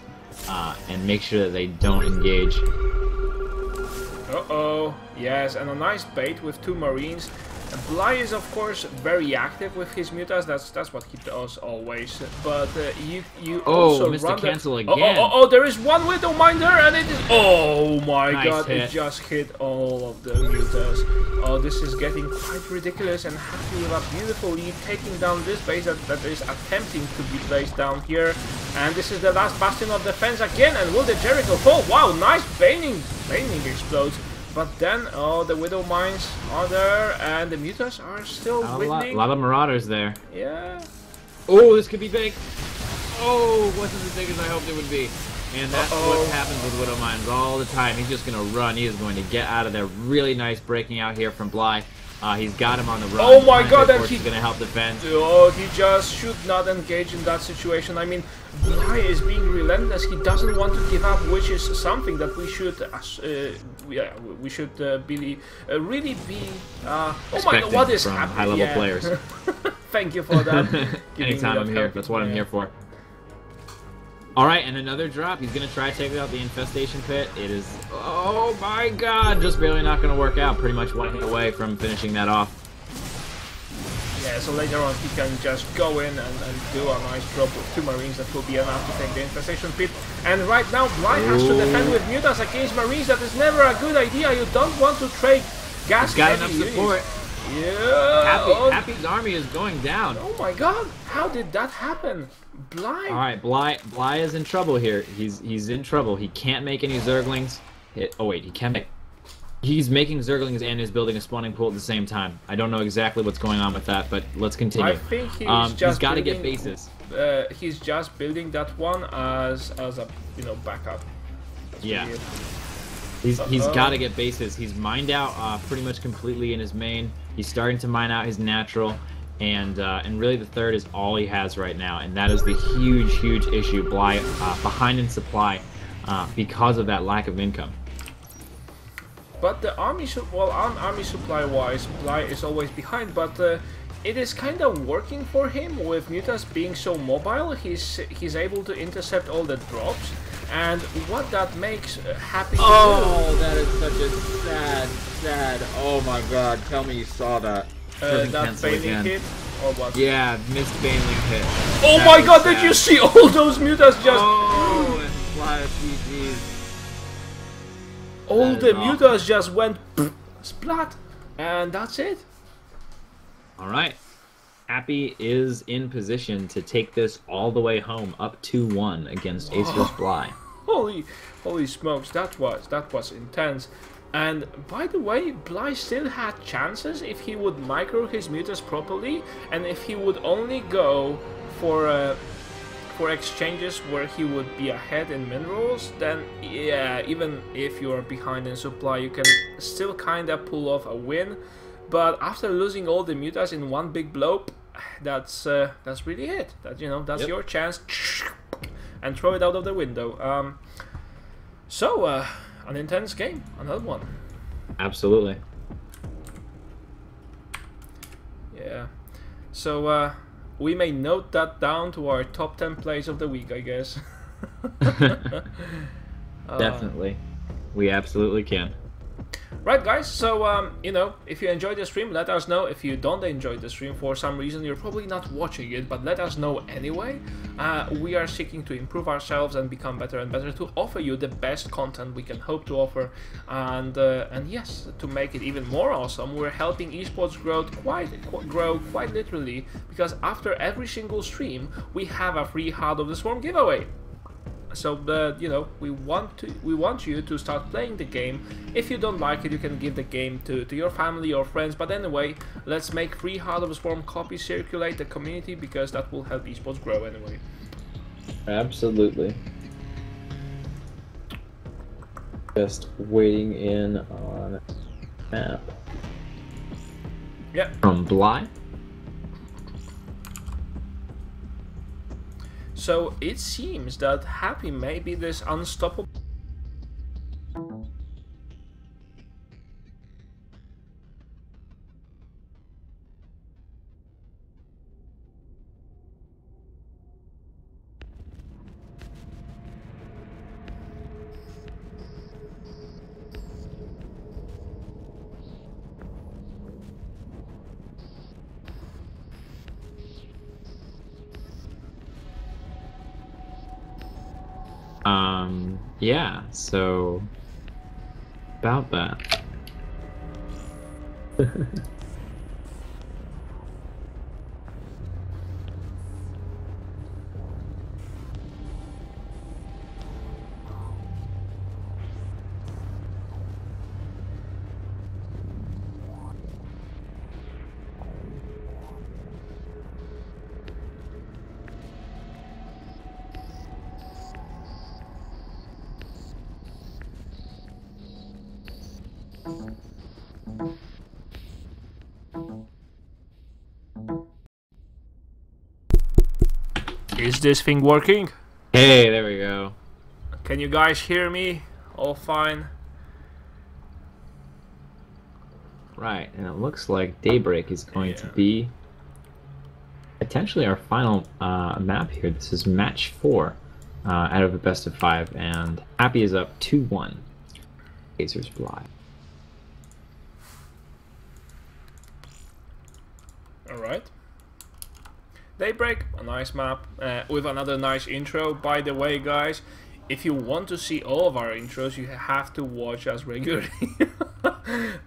and make sure that they don't engage. Uh-oh, yes, and a nice bait with 2 Marines. Bly is of course very active with his mutas. That's what he does always. But you also missed run the cancel the... again. Oh, there is one Widow Minder, and it is... Oh my Nice god, hit. it just hit all of the mutas. Oh, this is getting quite ridiculous, and Happy with a beautiful lead taking down this base that is attempting to be placed down here. And this is the last bastion of defense again, and will the Jericho fall? Wow, nice Baning explodes. But then, oh, the Widow Mines are there, and the mutas are still winning. A lot of Marauders there. Yeah. Oh, this could be big. Oh, wasn't as big as I hoped it would be. And that's what happens with Widow Mines all the time. He's just going to run. He is going to get out of there. Really nice breaking out here from Bly. He's got him on the run. Oh my god, and he's going to help defend. Oh, he just should not engage in that situation. I mean, Bly is being relentless. He doesn't want to give up, which is something that we should, we should really be. Oh my god, what is happening? High-level players. Thank you for that. Anytime I'm here, that's what I'm here for. All right, and another drop. He's going to try to take out the infestation pit. It is, oh my god, just barely not going to work out. Pretty much 1 hit away from finishing that off. Yeah, so later on he can just go in and do a nice drop with 2 Marines. That will be enough to take the infestation pit. And right now, Bly has to defend with mutas against Marines. That is never a good idea. You don't want to trade gas. He's got enough support. Yeah. Happy's army is going down. Oh my god, how did that happen? Bly. All right, Bly is in trouble here. He's in trouble. He can't make any Zerglings. Oh wait, he can make. He's making Zerglings and is building a spawning pool at the same time. I don't know exactly what's going on with that, but let's continue. I think he's got to get bases. He's just building that one as a backup. That's yeah. He's got to get bases. He's mined out pretty much completely in his main. He's starting to mine out his natural, and really the third is all he has right now, and that is the huge issue. Bly behind in supply because of that lack of income. But the army, army supply wise, Bly is always behind. But it is kind of working for him with mutas being so mobile. He's able to intercept all the drops. And what that makes Happy to do... that is such a sad... Oh my god, tell me you saw that. That Baning hit? Or what? Yeah, missed Baning hit. Oh that my god, sad. Did you see all those mutas just... Oh, and fly PGs. All the mutas just went... splat. And that's it. Alright. Happy is in position to take this all the way home, up 2-1 against Acer's Bly. Holy smokes, that was intense. And by the way, Bly still had chances if he would micro his mutas properly, and if he would only go for exchanges where he would be ahead in minerals, then yeah, even if you're behind in supply, you can still kinda pull off a win. But after losing all the mutas in one big blow, that's really it. That's that's your chance, and throw it out of the window. So an intense game, another one. Absolutely. Yeah. So we may note that down to our top 10 plays of the week, I guess. Definitely, we absolutely can. Right, guys, so, if you enjoyed the stream, let us know. If you don't enjoy the stream for some reason, you're probably not watching it, but let us know anyway. We are seeking to improve ourselves and become better and better to offer you the best content we can hope to offer. And yes, to make it even more awesome, we're helping esports grow quite literally, because after every single stream, we have a free Heart of the Swarm giveaway. So we want you to start playing the game. If you don't like it, you can give the game to your family or friends. But anyway, let's make free Heart of the Swarm copies circulate the community, because that will help esports grow anyway. Absolutely. Just waiting in on map. Yeah. From Bly. So it seems that Happy may be this unstoppable. Yeah, so about that. Is this thing working? Hey, there we go. Can you guys hear me? All fine? Right, and it looks like Daybreak is going to be potentially our final map here. This is match 4 out of a best of 5, and Happy is up 2-1. Pacers fly. Alright. Daybreak, a nice map with another nice intro. By the way, guys, if you want to see all of our intros, you have to watch us regularly.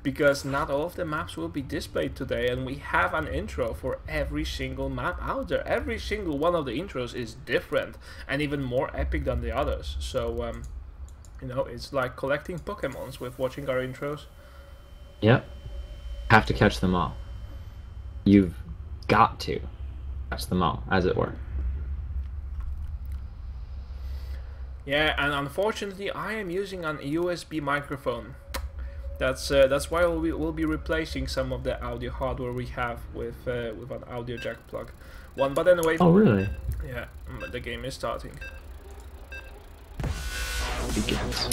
Because not all of the maps will be displayed today, and we have an intro for every single map out there. Every single one of the intros is different and even more epic than the others. So, you know, it's like collecting Pokemons with watching our intros. Yep. Have to catch them all. You've got to catch them all, as it were. Yeah, and unfortunately, I am using an USB microphone. That's why we'll be replacing some of the audio hardware we have with an audio jack plug one. But anyway. Oh really? Yeah, the game is starting. Begins.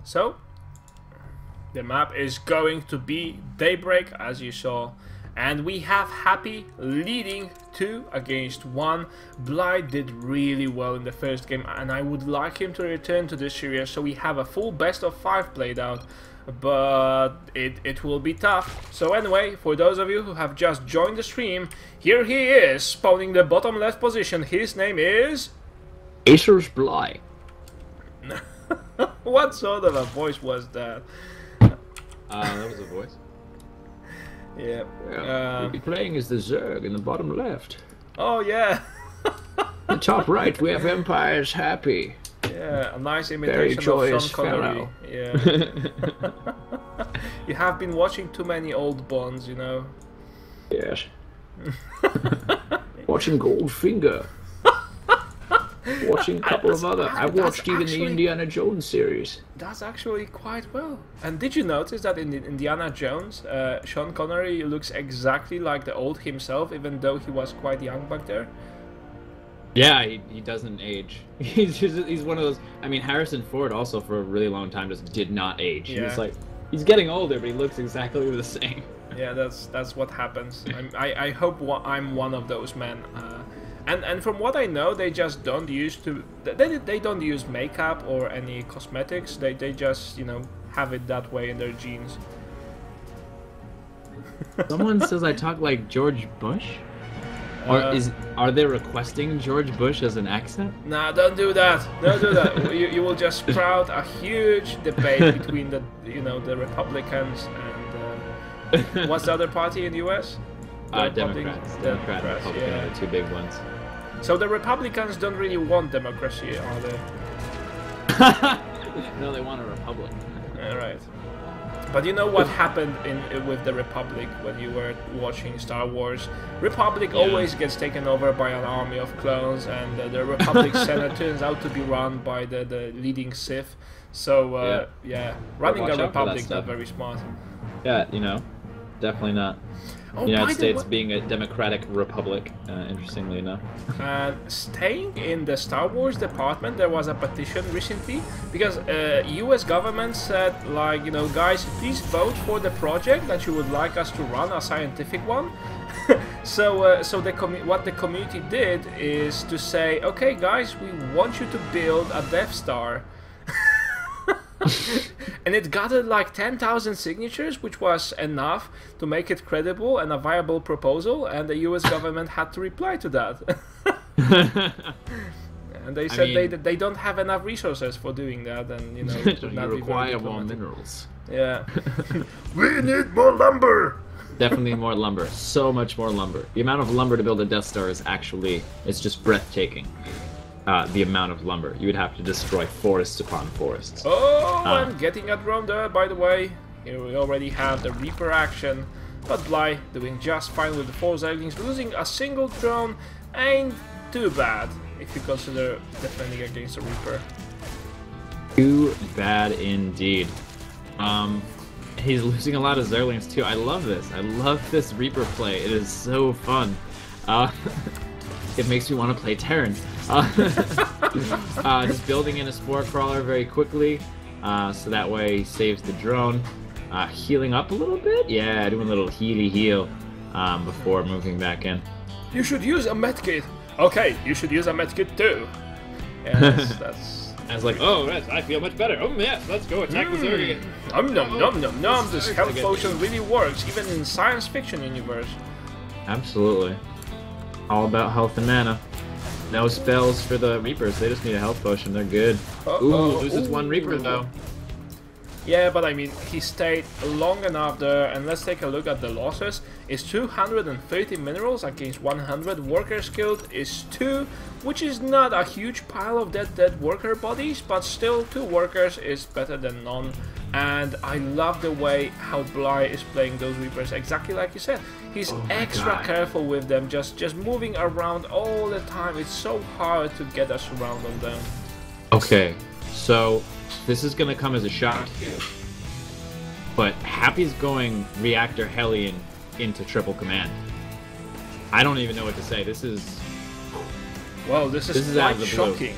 So, the map is going to be Daybreak, as you saw, and we have Happy leading 2-1. Blythe did really well in the first game, and I would like him to return to this series so we have a full best of 5 played out, but it will be tough. So anyway, for those of you who have just joined the stream, here he is, spawning the bottom left position. His name is... Acer's Bly. What sort of a voice was that? That was a voice. Yeah. We'll be playing as the Zerg in the bottom left. Oh yeah. The top right, we have Empire's Happy. Yeah, a nice imitation of Sean Connery. Yeah. You have been watching too many old Bonds, you know. Yes. Watching Goldfinger. Watching a couple of other. I watched even the Indiana Jones series. That's actually quite well. And did you notice that in the Indiana Jones, Sean Connery looks exactly like the old himself, even though he was quite young back there? Yeah, he doesn't age. He's one of those. I mean, Harrison Ford also for a really long time just did not age. Yeah. He's like, he's getting older, but he looks exactly the same. Yeah, that's what happens. I hope I'm one of those men. And from what I know, they just don't use they don't use makeup or any cosmetics. They just, you know, have it that way in their genes. Someone says I talk like George Bush. Or are they requesting George Bush as an accent? Nah, don't do that. Don't do that. you will just sprout a huge debate between the Republicans and what's the other party in the US? Democrats. Democrat and Republican are the two big ones. So the Republicans don't really want democracy, are they? No, they want a republic. Right. But you know what happened with the Republic when you were watching Star Wars? Republic always gets taken over by an army of clones, and the Republic Senate turns out to be run by the leading Sith. So running a Republic is not very smart. Yeah, you know, definitely not. Oh, United States being a democratic republic, interestingly enough. Staying in the Star Wars department, there was a petition recently because U.S. government said, like, you know, guys, please vote for the project that you would like us to run, a scientific one. So what the community did is to say, okay, guys, we want you to build a Death Star. And it gathered like 10,000 signatures, which was enough to make it credible and a viable proposal, and the US government had to reply to that. And they said they don't have enough resources for doing that, and you know, you require more minerals. Yeah. We need more lumber. Definitely more lumber. So much more lumber. The amount of lumber to build a Death Star is actually, it's just breathtaking. The amount of lumber. You would have to destroy forests upon forests. Oh, I'm getting a drone there, by the way. Here we already have the Reaper action. But Bly doing just fine with the 4 Zerglings. Losing a single drone ain't too bad if you consider defending against a Reaper. Too bad indeed. He's losing a lot of Zerglings too. I love this. I love this Reaper play. It is so fun. It makes me want to play Terran. Just building in a Spore Crawler very quickly, so that way he saves the drone. Healing up a little bit? Yeah, doing a little heal before moving back in. You should use a medkit. Okay, you should use a medkit too. Yes, that's... I was like, oh, yes, I feel much better. Oh, yes, let's go attack the Zerg again. Nom. This health potion really works, even in science fiction universe. Absolutely. All about health and mana. No spells for the Reapers. They just need a health potion. They're good. Ooh, loses one Reaper though. Yeah, but I mean, he stayed long enough there, and let's take a look at the losses. It's 230 minerals against 100. Workers killed is 2, which is not a huge pile of dead worker bodies, but still 2 workers is better than none. And I love the way how Bly is playing those Reapers, exactly like you said. He's extra careful with them, just moving around all the time. It's so hard to get a surround on them. Okay, so this is gonna come as a shock to you, but Happy's going Reactor Hellion into triple command. I don't even know what to say. This is... Well, this is quite shocking.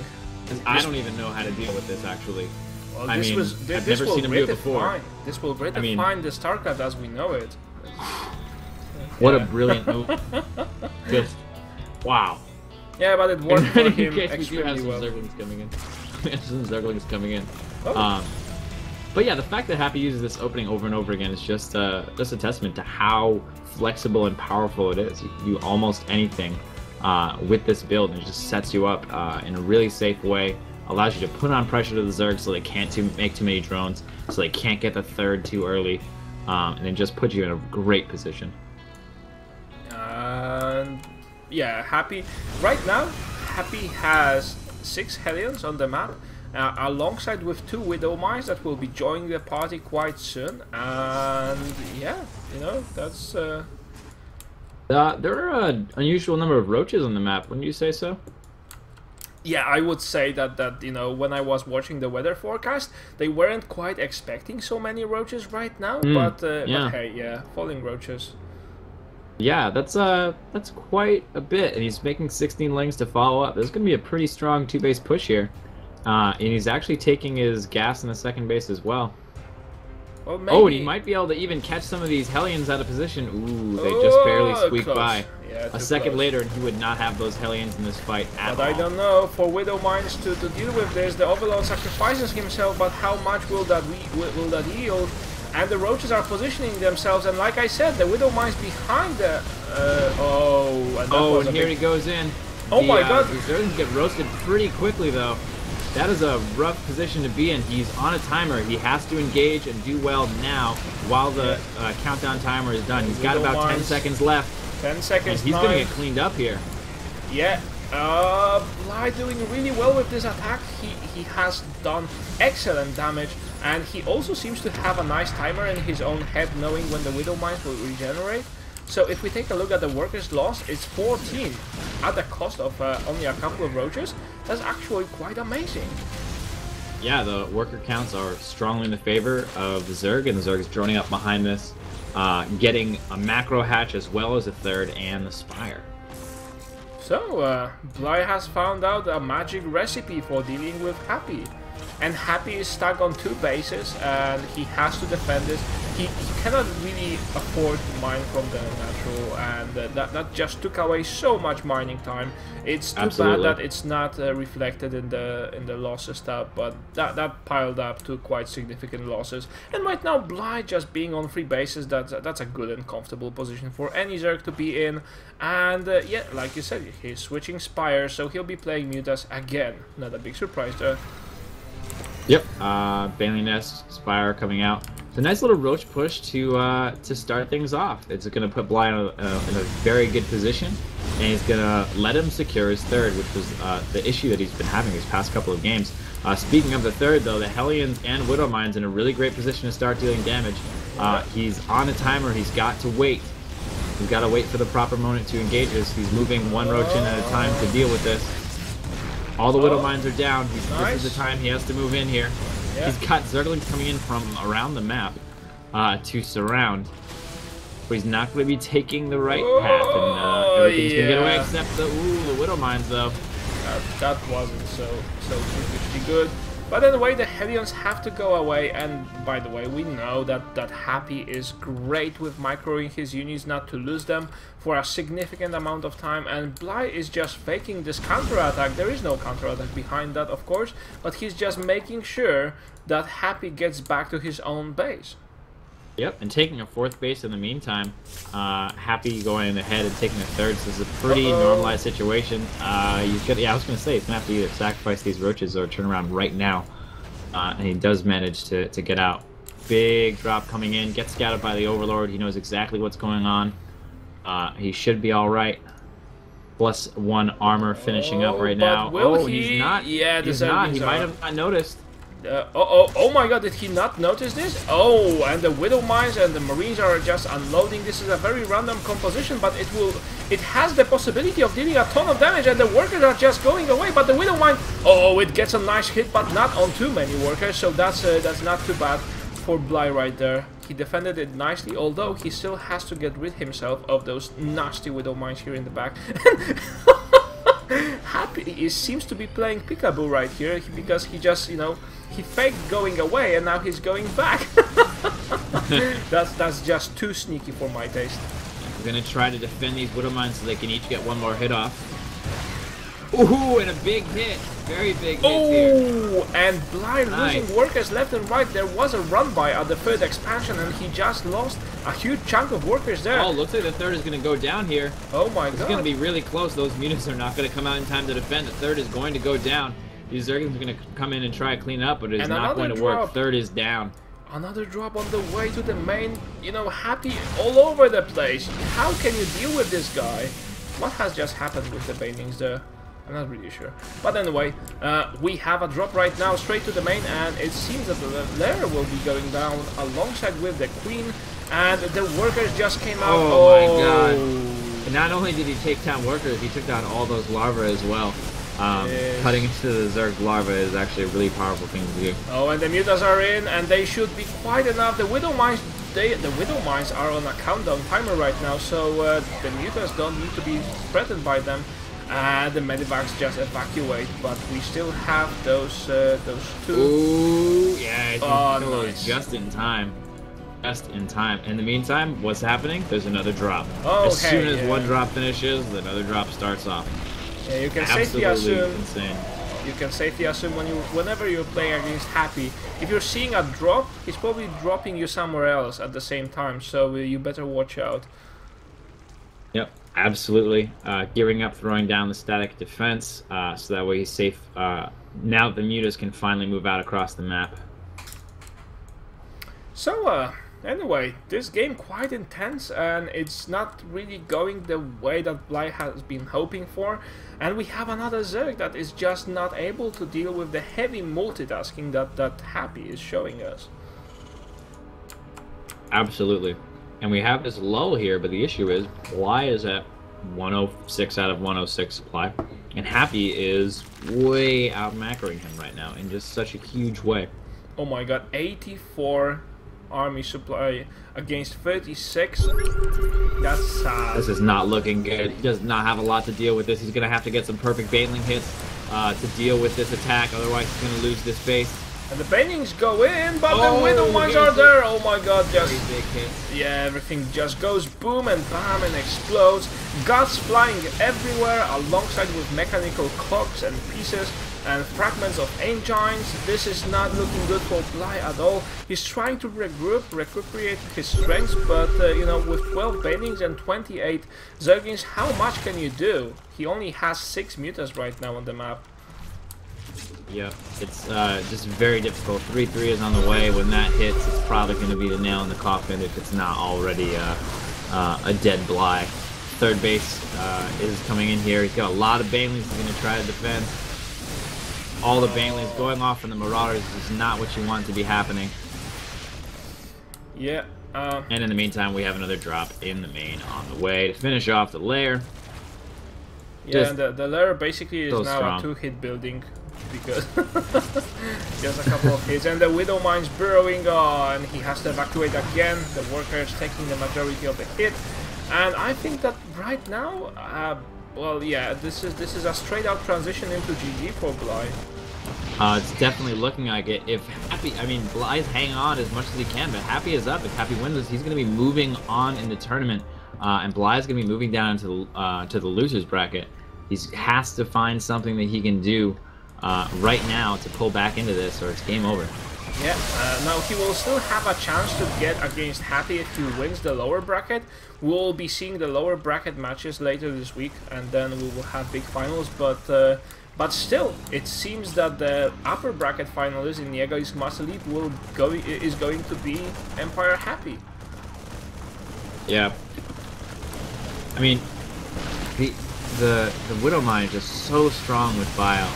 I don't even know how to deal with this, actually. Well, I've never seen him do it before. This will redefine the StarCraft as we know it. What a brilliant move. Just, wow. Yeah, but it worked for him extremely well. Zerglings coming in. Some Zerglings coming in. Oh. But yeah, the fact that Happy uses this opening over and over again is just a testament to how flexible and powerful it is. You can do almost anything with this build, and it just sets you up in a really safe way. Allows you to put on pressure to the Zerg so they can't make too many drones, so they can't get the third too early, and then just put you in a great position. Yeah, Happy. Right now, Happy has 6 Hellions on the map, alongside with 2 Widow Mines that will be joining the party quite soon. And yeah, you know, that's... There are an unusual number of roaches on the map, wouldn't you say so? Yeah, I would say that you know, when I was watching the weather forecast, they weren't quite expecting so many roaches right now, but hey, yeah, falling roaches. Yeah, that's quite a bit, and he's making 16 lings to follow up. There's going to be a pretty strong 2-base push here, and he's actually taking his gas in the second base as well. Well, maybe... Oh, and he might be able to even catch some of these Hellions out of position. Ooh, they just barely squeaked by. Yeah, a second later, and he would not have those Hellions in this fight at all. But I don't know, for Widow Mines to deal with this, the Overlord sacrifices himself, but how much will that yield? And the roaches are positioning themselves, and like I said, the Widow Mines behind the... and here he goes in. Oh my god! The Zerglings get roasted pretty quickly, though. That is a rough position to be in. He's on a timer. He has to engage and do well now while the countdown timer is done. He's got about 10 seconds left. 10 seconds. And he's going to get cleaned up here. Yeah. Bly doing really well with this attack. He has done excellent damage, and he also seems to have a nice timer in his own head, knowing when the Widow Mines will regenerate. So if we take a look at the workers lost, it's 14 at the cost of only a couple of roaches. That's actually quite amazing. Yeah, the worker counts are strongly in the favor of the Zerg, and the Zerg is droning up behind this. getting a macro hatch as well as a third and the Spire. So, Bly has found out a magic recipe for dealing with Happy. And Happy is stuck on 2 bases, and he has to defend this. He cannot really afford to mine from the natural, and that just took away so much mining time. It's too bad that it's not reflected in the losses tab, but that piled up to quite significant losses. And right now, Bly just being on 3 bases, that's a good and comfortable position for any Zerg to be in. And yeah, like you said, he's switching Spire, so he'll be playing Mutas again. Not a big surprise there. Yep, Bailey Nest, Spire coming out. It's a nice little roach push to start things off. It's going to put Bly in a very good position, and he's going to let him secure his third, which was the issue that he's been having these past couple of games. Speaking of the third, though, the Hellions and Widow Mine's in a really great position to start dealing damage. He's on a timer. He's got to wait. He's got to wait for the proper moment to engage this. He's moving 1 roach in at a time to deal with this. All the Widow Mines are down. This is the time he has to move in here. Yeah. He's got Zerglings coming in from around the map to surround. But he's not going to be taking the right path. And everything's going to get away except the Widow Mines, though. That wasn't so good. But anyway, the Hellions have to go away, and by the way, we know that Happy is great with microing his units not to lose them for a significant amount of time, and Bly is just faking this counter-attack. There is no counter-attack behind that, of course, but he's just making sure that Happy gets back to his own base. Yep, and taking a 4th base in the meantime. Happy going ahead and taking a 3rd, so this is a pretty normalized situation. He's gonna, yeah, I was going to say, he's going to have to either sacrifice these roaches or turn around right now. And he does manage to get out. Big drop coming in, gets scouted by the Overlord. He knows exactly what's going on. He should be alright. +1 armor finishing up right now. Oh, he's not. Yeah, he's not. He might have not noticed. Oh my god, did he not notice this? Oh, and the Widow Mines and the Marines are just unloading. This is a very random composition, but it has the possibility of dealing a ton of damage, and the workers are just going away. But the Widow Mine, oh, it gets a nice hit, but not on too many workers, so that's not too bad for Bly right there. He defended it nicely, although he still has to get rid himself of those nasty Widow Mines here in the back. Happy seems to be playing peekaboo right here, because he just, you know, he faked going away and now he's going back. That's just too sneaky for my taste. We're gonna try to defend these Widow Mines so they can each get 1 more hit off. Ooh, and a big hit. Very big hit here. And Bly losing workers left and right. There was a run by at the 3rd expansion, and he just lost a huge chunk of workers there. Oh, looks like the 3rd is going to go down here. Oh my god. It's going to be really close. Those mutas are not going to come out in time to defend. The 3rd is going to go down. These Zerglings are going to come in and try to clean up, but it's not going to work. 3rd is down. Another drop on the way to the main. You know, Happy all over the place. How can you deal with this guy? What has just happened with the Banelings there? I'm not really sure. But anyway, we have a drop right now straight to the main, and it seems that the lair will be going down alongside with the Queen, and the workers just came out. Oh my god. And not only did he take down workers, he took down all those larvae as well. Cutting into the Zerg larva is actually a really powerful thing to do. Oh, and the mutas are in, and they should be quite enough. The Widow Mines, the Widow Mines are on a countdown timer right now, so the mutas don't need to be threatened by them. The medivacs just evacuate, but we still have those 2. Ooh, yeah, nice. Just in time. Just in time. In the meantime, what's happening? There's another drop. Oh, as soon as 1 drop finishes, another drop starts off. Yeah, you can safely assume. Insane. You can safely assume whenever you're playing against Happy, if you're seeing a drop, he's probably dropping you somewhere else at the same time. So you better watch out. Yep. Absolutely. Gearing up, throwing down the static defense, so that way he's safe. Now the mutas can finally move out across the map. So, anyway, this game quite intense, and it's not really going the way that Bly has been hoping for. And we have another Zerg that is just not able to deal with the heavy multitasking that Happy is showing us. Absolutely. And we have this lull here, but the issue is Bly is at 106 out of 106 supply, and Happy is way out macroing him right now in just such a huge way. Oh my god, 84 army supply against 36. That's sad. This is not looking good. He does not have a lot to deal with this. He's going to have to get some perfect Baneling hits to deal with this attack. Otherwise, he's going to lose this base. And the Banelings go in, but the Widow ones are there. Oh my god, just... big hits. Yeah, everything just goes boom and bam and explodes. Guts flying everywhere alongside with mechanical clogs and pieces and fragments of engines. This is not looking good for Bly at all. He's trying to recuperate his strengths, but you know, with 12 Banelings and 28 Zerglings, how much can you do? He only has 6 mutas right now on the map. Yeah, it's just very difficult. 3-3 is on the way. When that hits, it's probably going to be the nail in the coffin if it's not already a dead Bly. Third base is coming in here. He's got a lot of Banelings he's going to try to defend. All the Banelings going off on the Marauders is not what you want to be happening. Yeah. And in the meantime, we have another drop in the main on the way to finish off the lair. Yeah, and the lair basically is so now strong. a 2-hit building. Because just a couple of hits, and the Widow Mine's burrowing on, and he has to evacuate again. The workers taking the majority of the hit, and I think that right now, well, yeah, this is a straight out transition into GG for Bly. It's definitely looking like it. If Happy, I mean, Bly's hanging on as much as he can, but Happy is up. If Happy wins this, he's going to be moving on in the tournament, and Bly's going to be moving down into to the losers bracket. He has to find something that he can do right now to pull back into this, or it's game over. Yeah, now he will still have a chance to get against Happy if he wins the lower bracket. We'll be seeing the lower bracket matches later this week, and then we will have big finals. But still, it seems that the upper bracket finalist in Yegwen's Master League is going to be Empire Happy. Yeah. I mean, the Widow Mine is just so strong with Bile.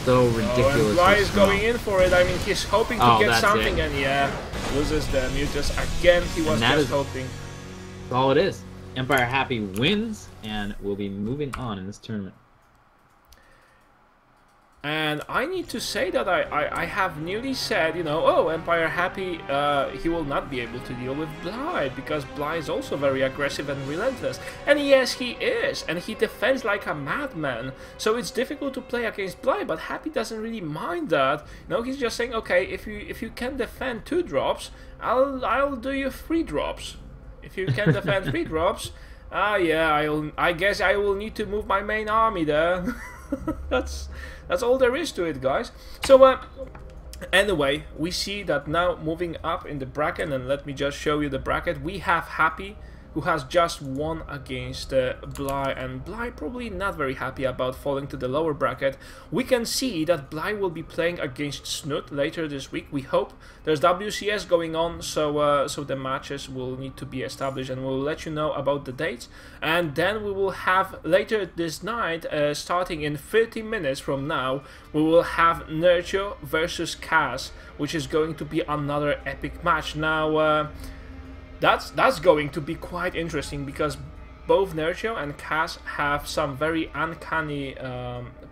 So ridiculous. And Bly is going in for it. I mean, he's hoping to get something, and yeah, loses the mutas again. He was just hoping. That's all it is. Empire Happy wins, and will be moving on in this tournament. And I need to say that I have nearly said, you know, oh, Empire Happy, he will not be able to deal with Bly, because Bly is also very aggressive and relentless. And yes, he is, and he defends like a madman, so it's difficult to play against Bly, but Happy doesn't really mind that. You know, he's just saying, okay, if you can defend 2 drops, I'll do you 3 drops. If you can defend 3 drops, yeah, I guess I will need to move my main army there. That's all there is to it, guys. So anyway, we see that now moving up in the bracket, and let me just show you the bracket. We have Happy, who has just won against Bly, and Bly probably not very happy about falling to the lower bracket. We can see that Bly will be playing against Snoot later this week, we hope. There's WCS going on, so the matches will need to be established, and we'll let you know about the dates. And then we will have later this night, starting in 30 minutes from now, we will have Nurture versus Cass, which is going to be another epic match. Now, that's going to be quite interesting, because both Nurture and Cass have some very uncanny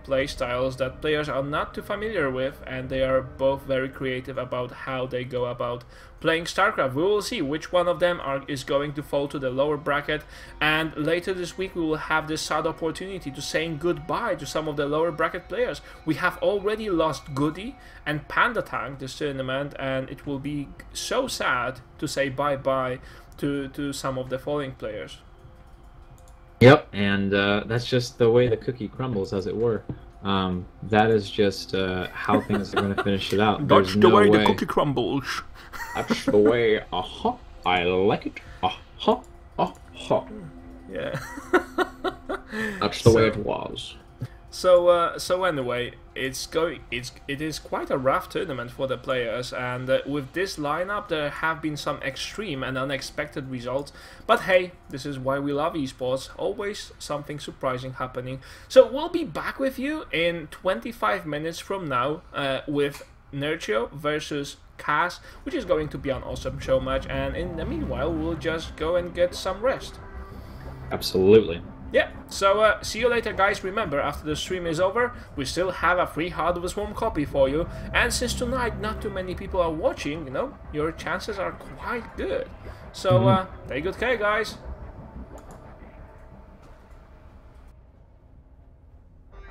play styles that players are not too familiar with, and they are both very creative about how they go about playing StarCraft. We will see which one of them is going to fall to the lower bracket, and later this week we will have this sad opportunity to saying goodbye to some of the lower bracket players. We have already lost Goody and Panda Tank this tournament, and it will be so sad to say bye-bye to some of the falling players. Yep, and that's just the way the cookie crumbles, as it were. That is just how things are going to finish it out. That's the way the cookie crumbles. That's the way. I like it. Yeah. That's the way it was. So anyway, it is quite a rough tournament for the players, and with this lineup there have been some extreme and unexpected results, but hey, this is why we love esports, always something surprising happening. So we'll be back with you in 25 minutes from now with Nurture versus Cass, which is going to be an awesome show match, and in the meanwhile we'll just go and get some rest. Absolutely. Yeah, so see you later, guys. Remember, after the stream is over, we still have a free Heart of the Swarm copy for you. And since tonight not too many people are watching, you know, your chances are quite good. So, take good care, guys.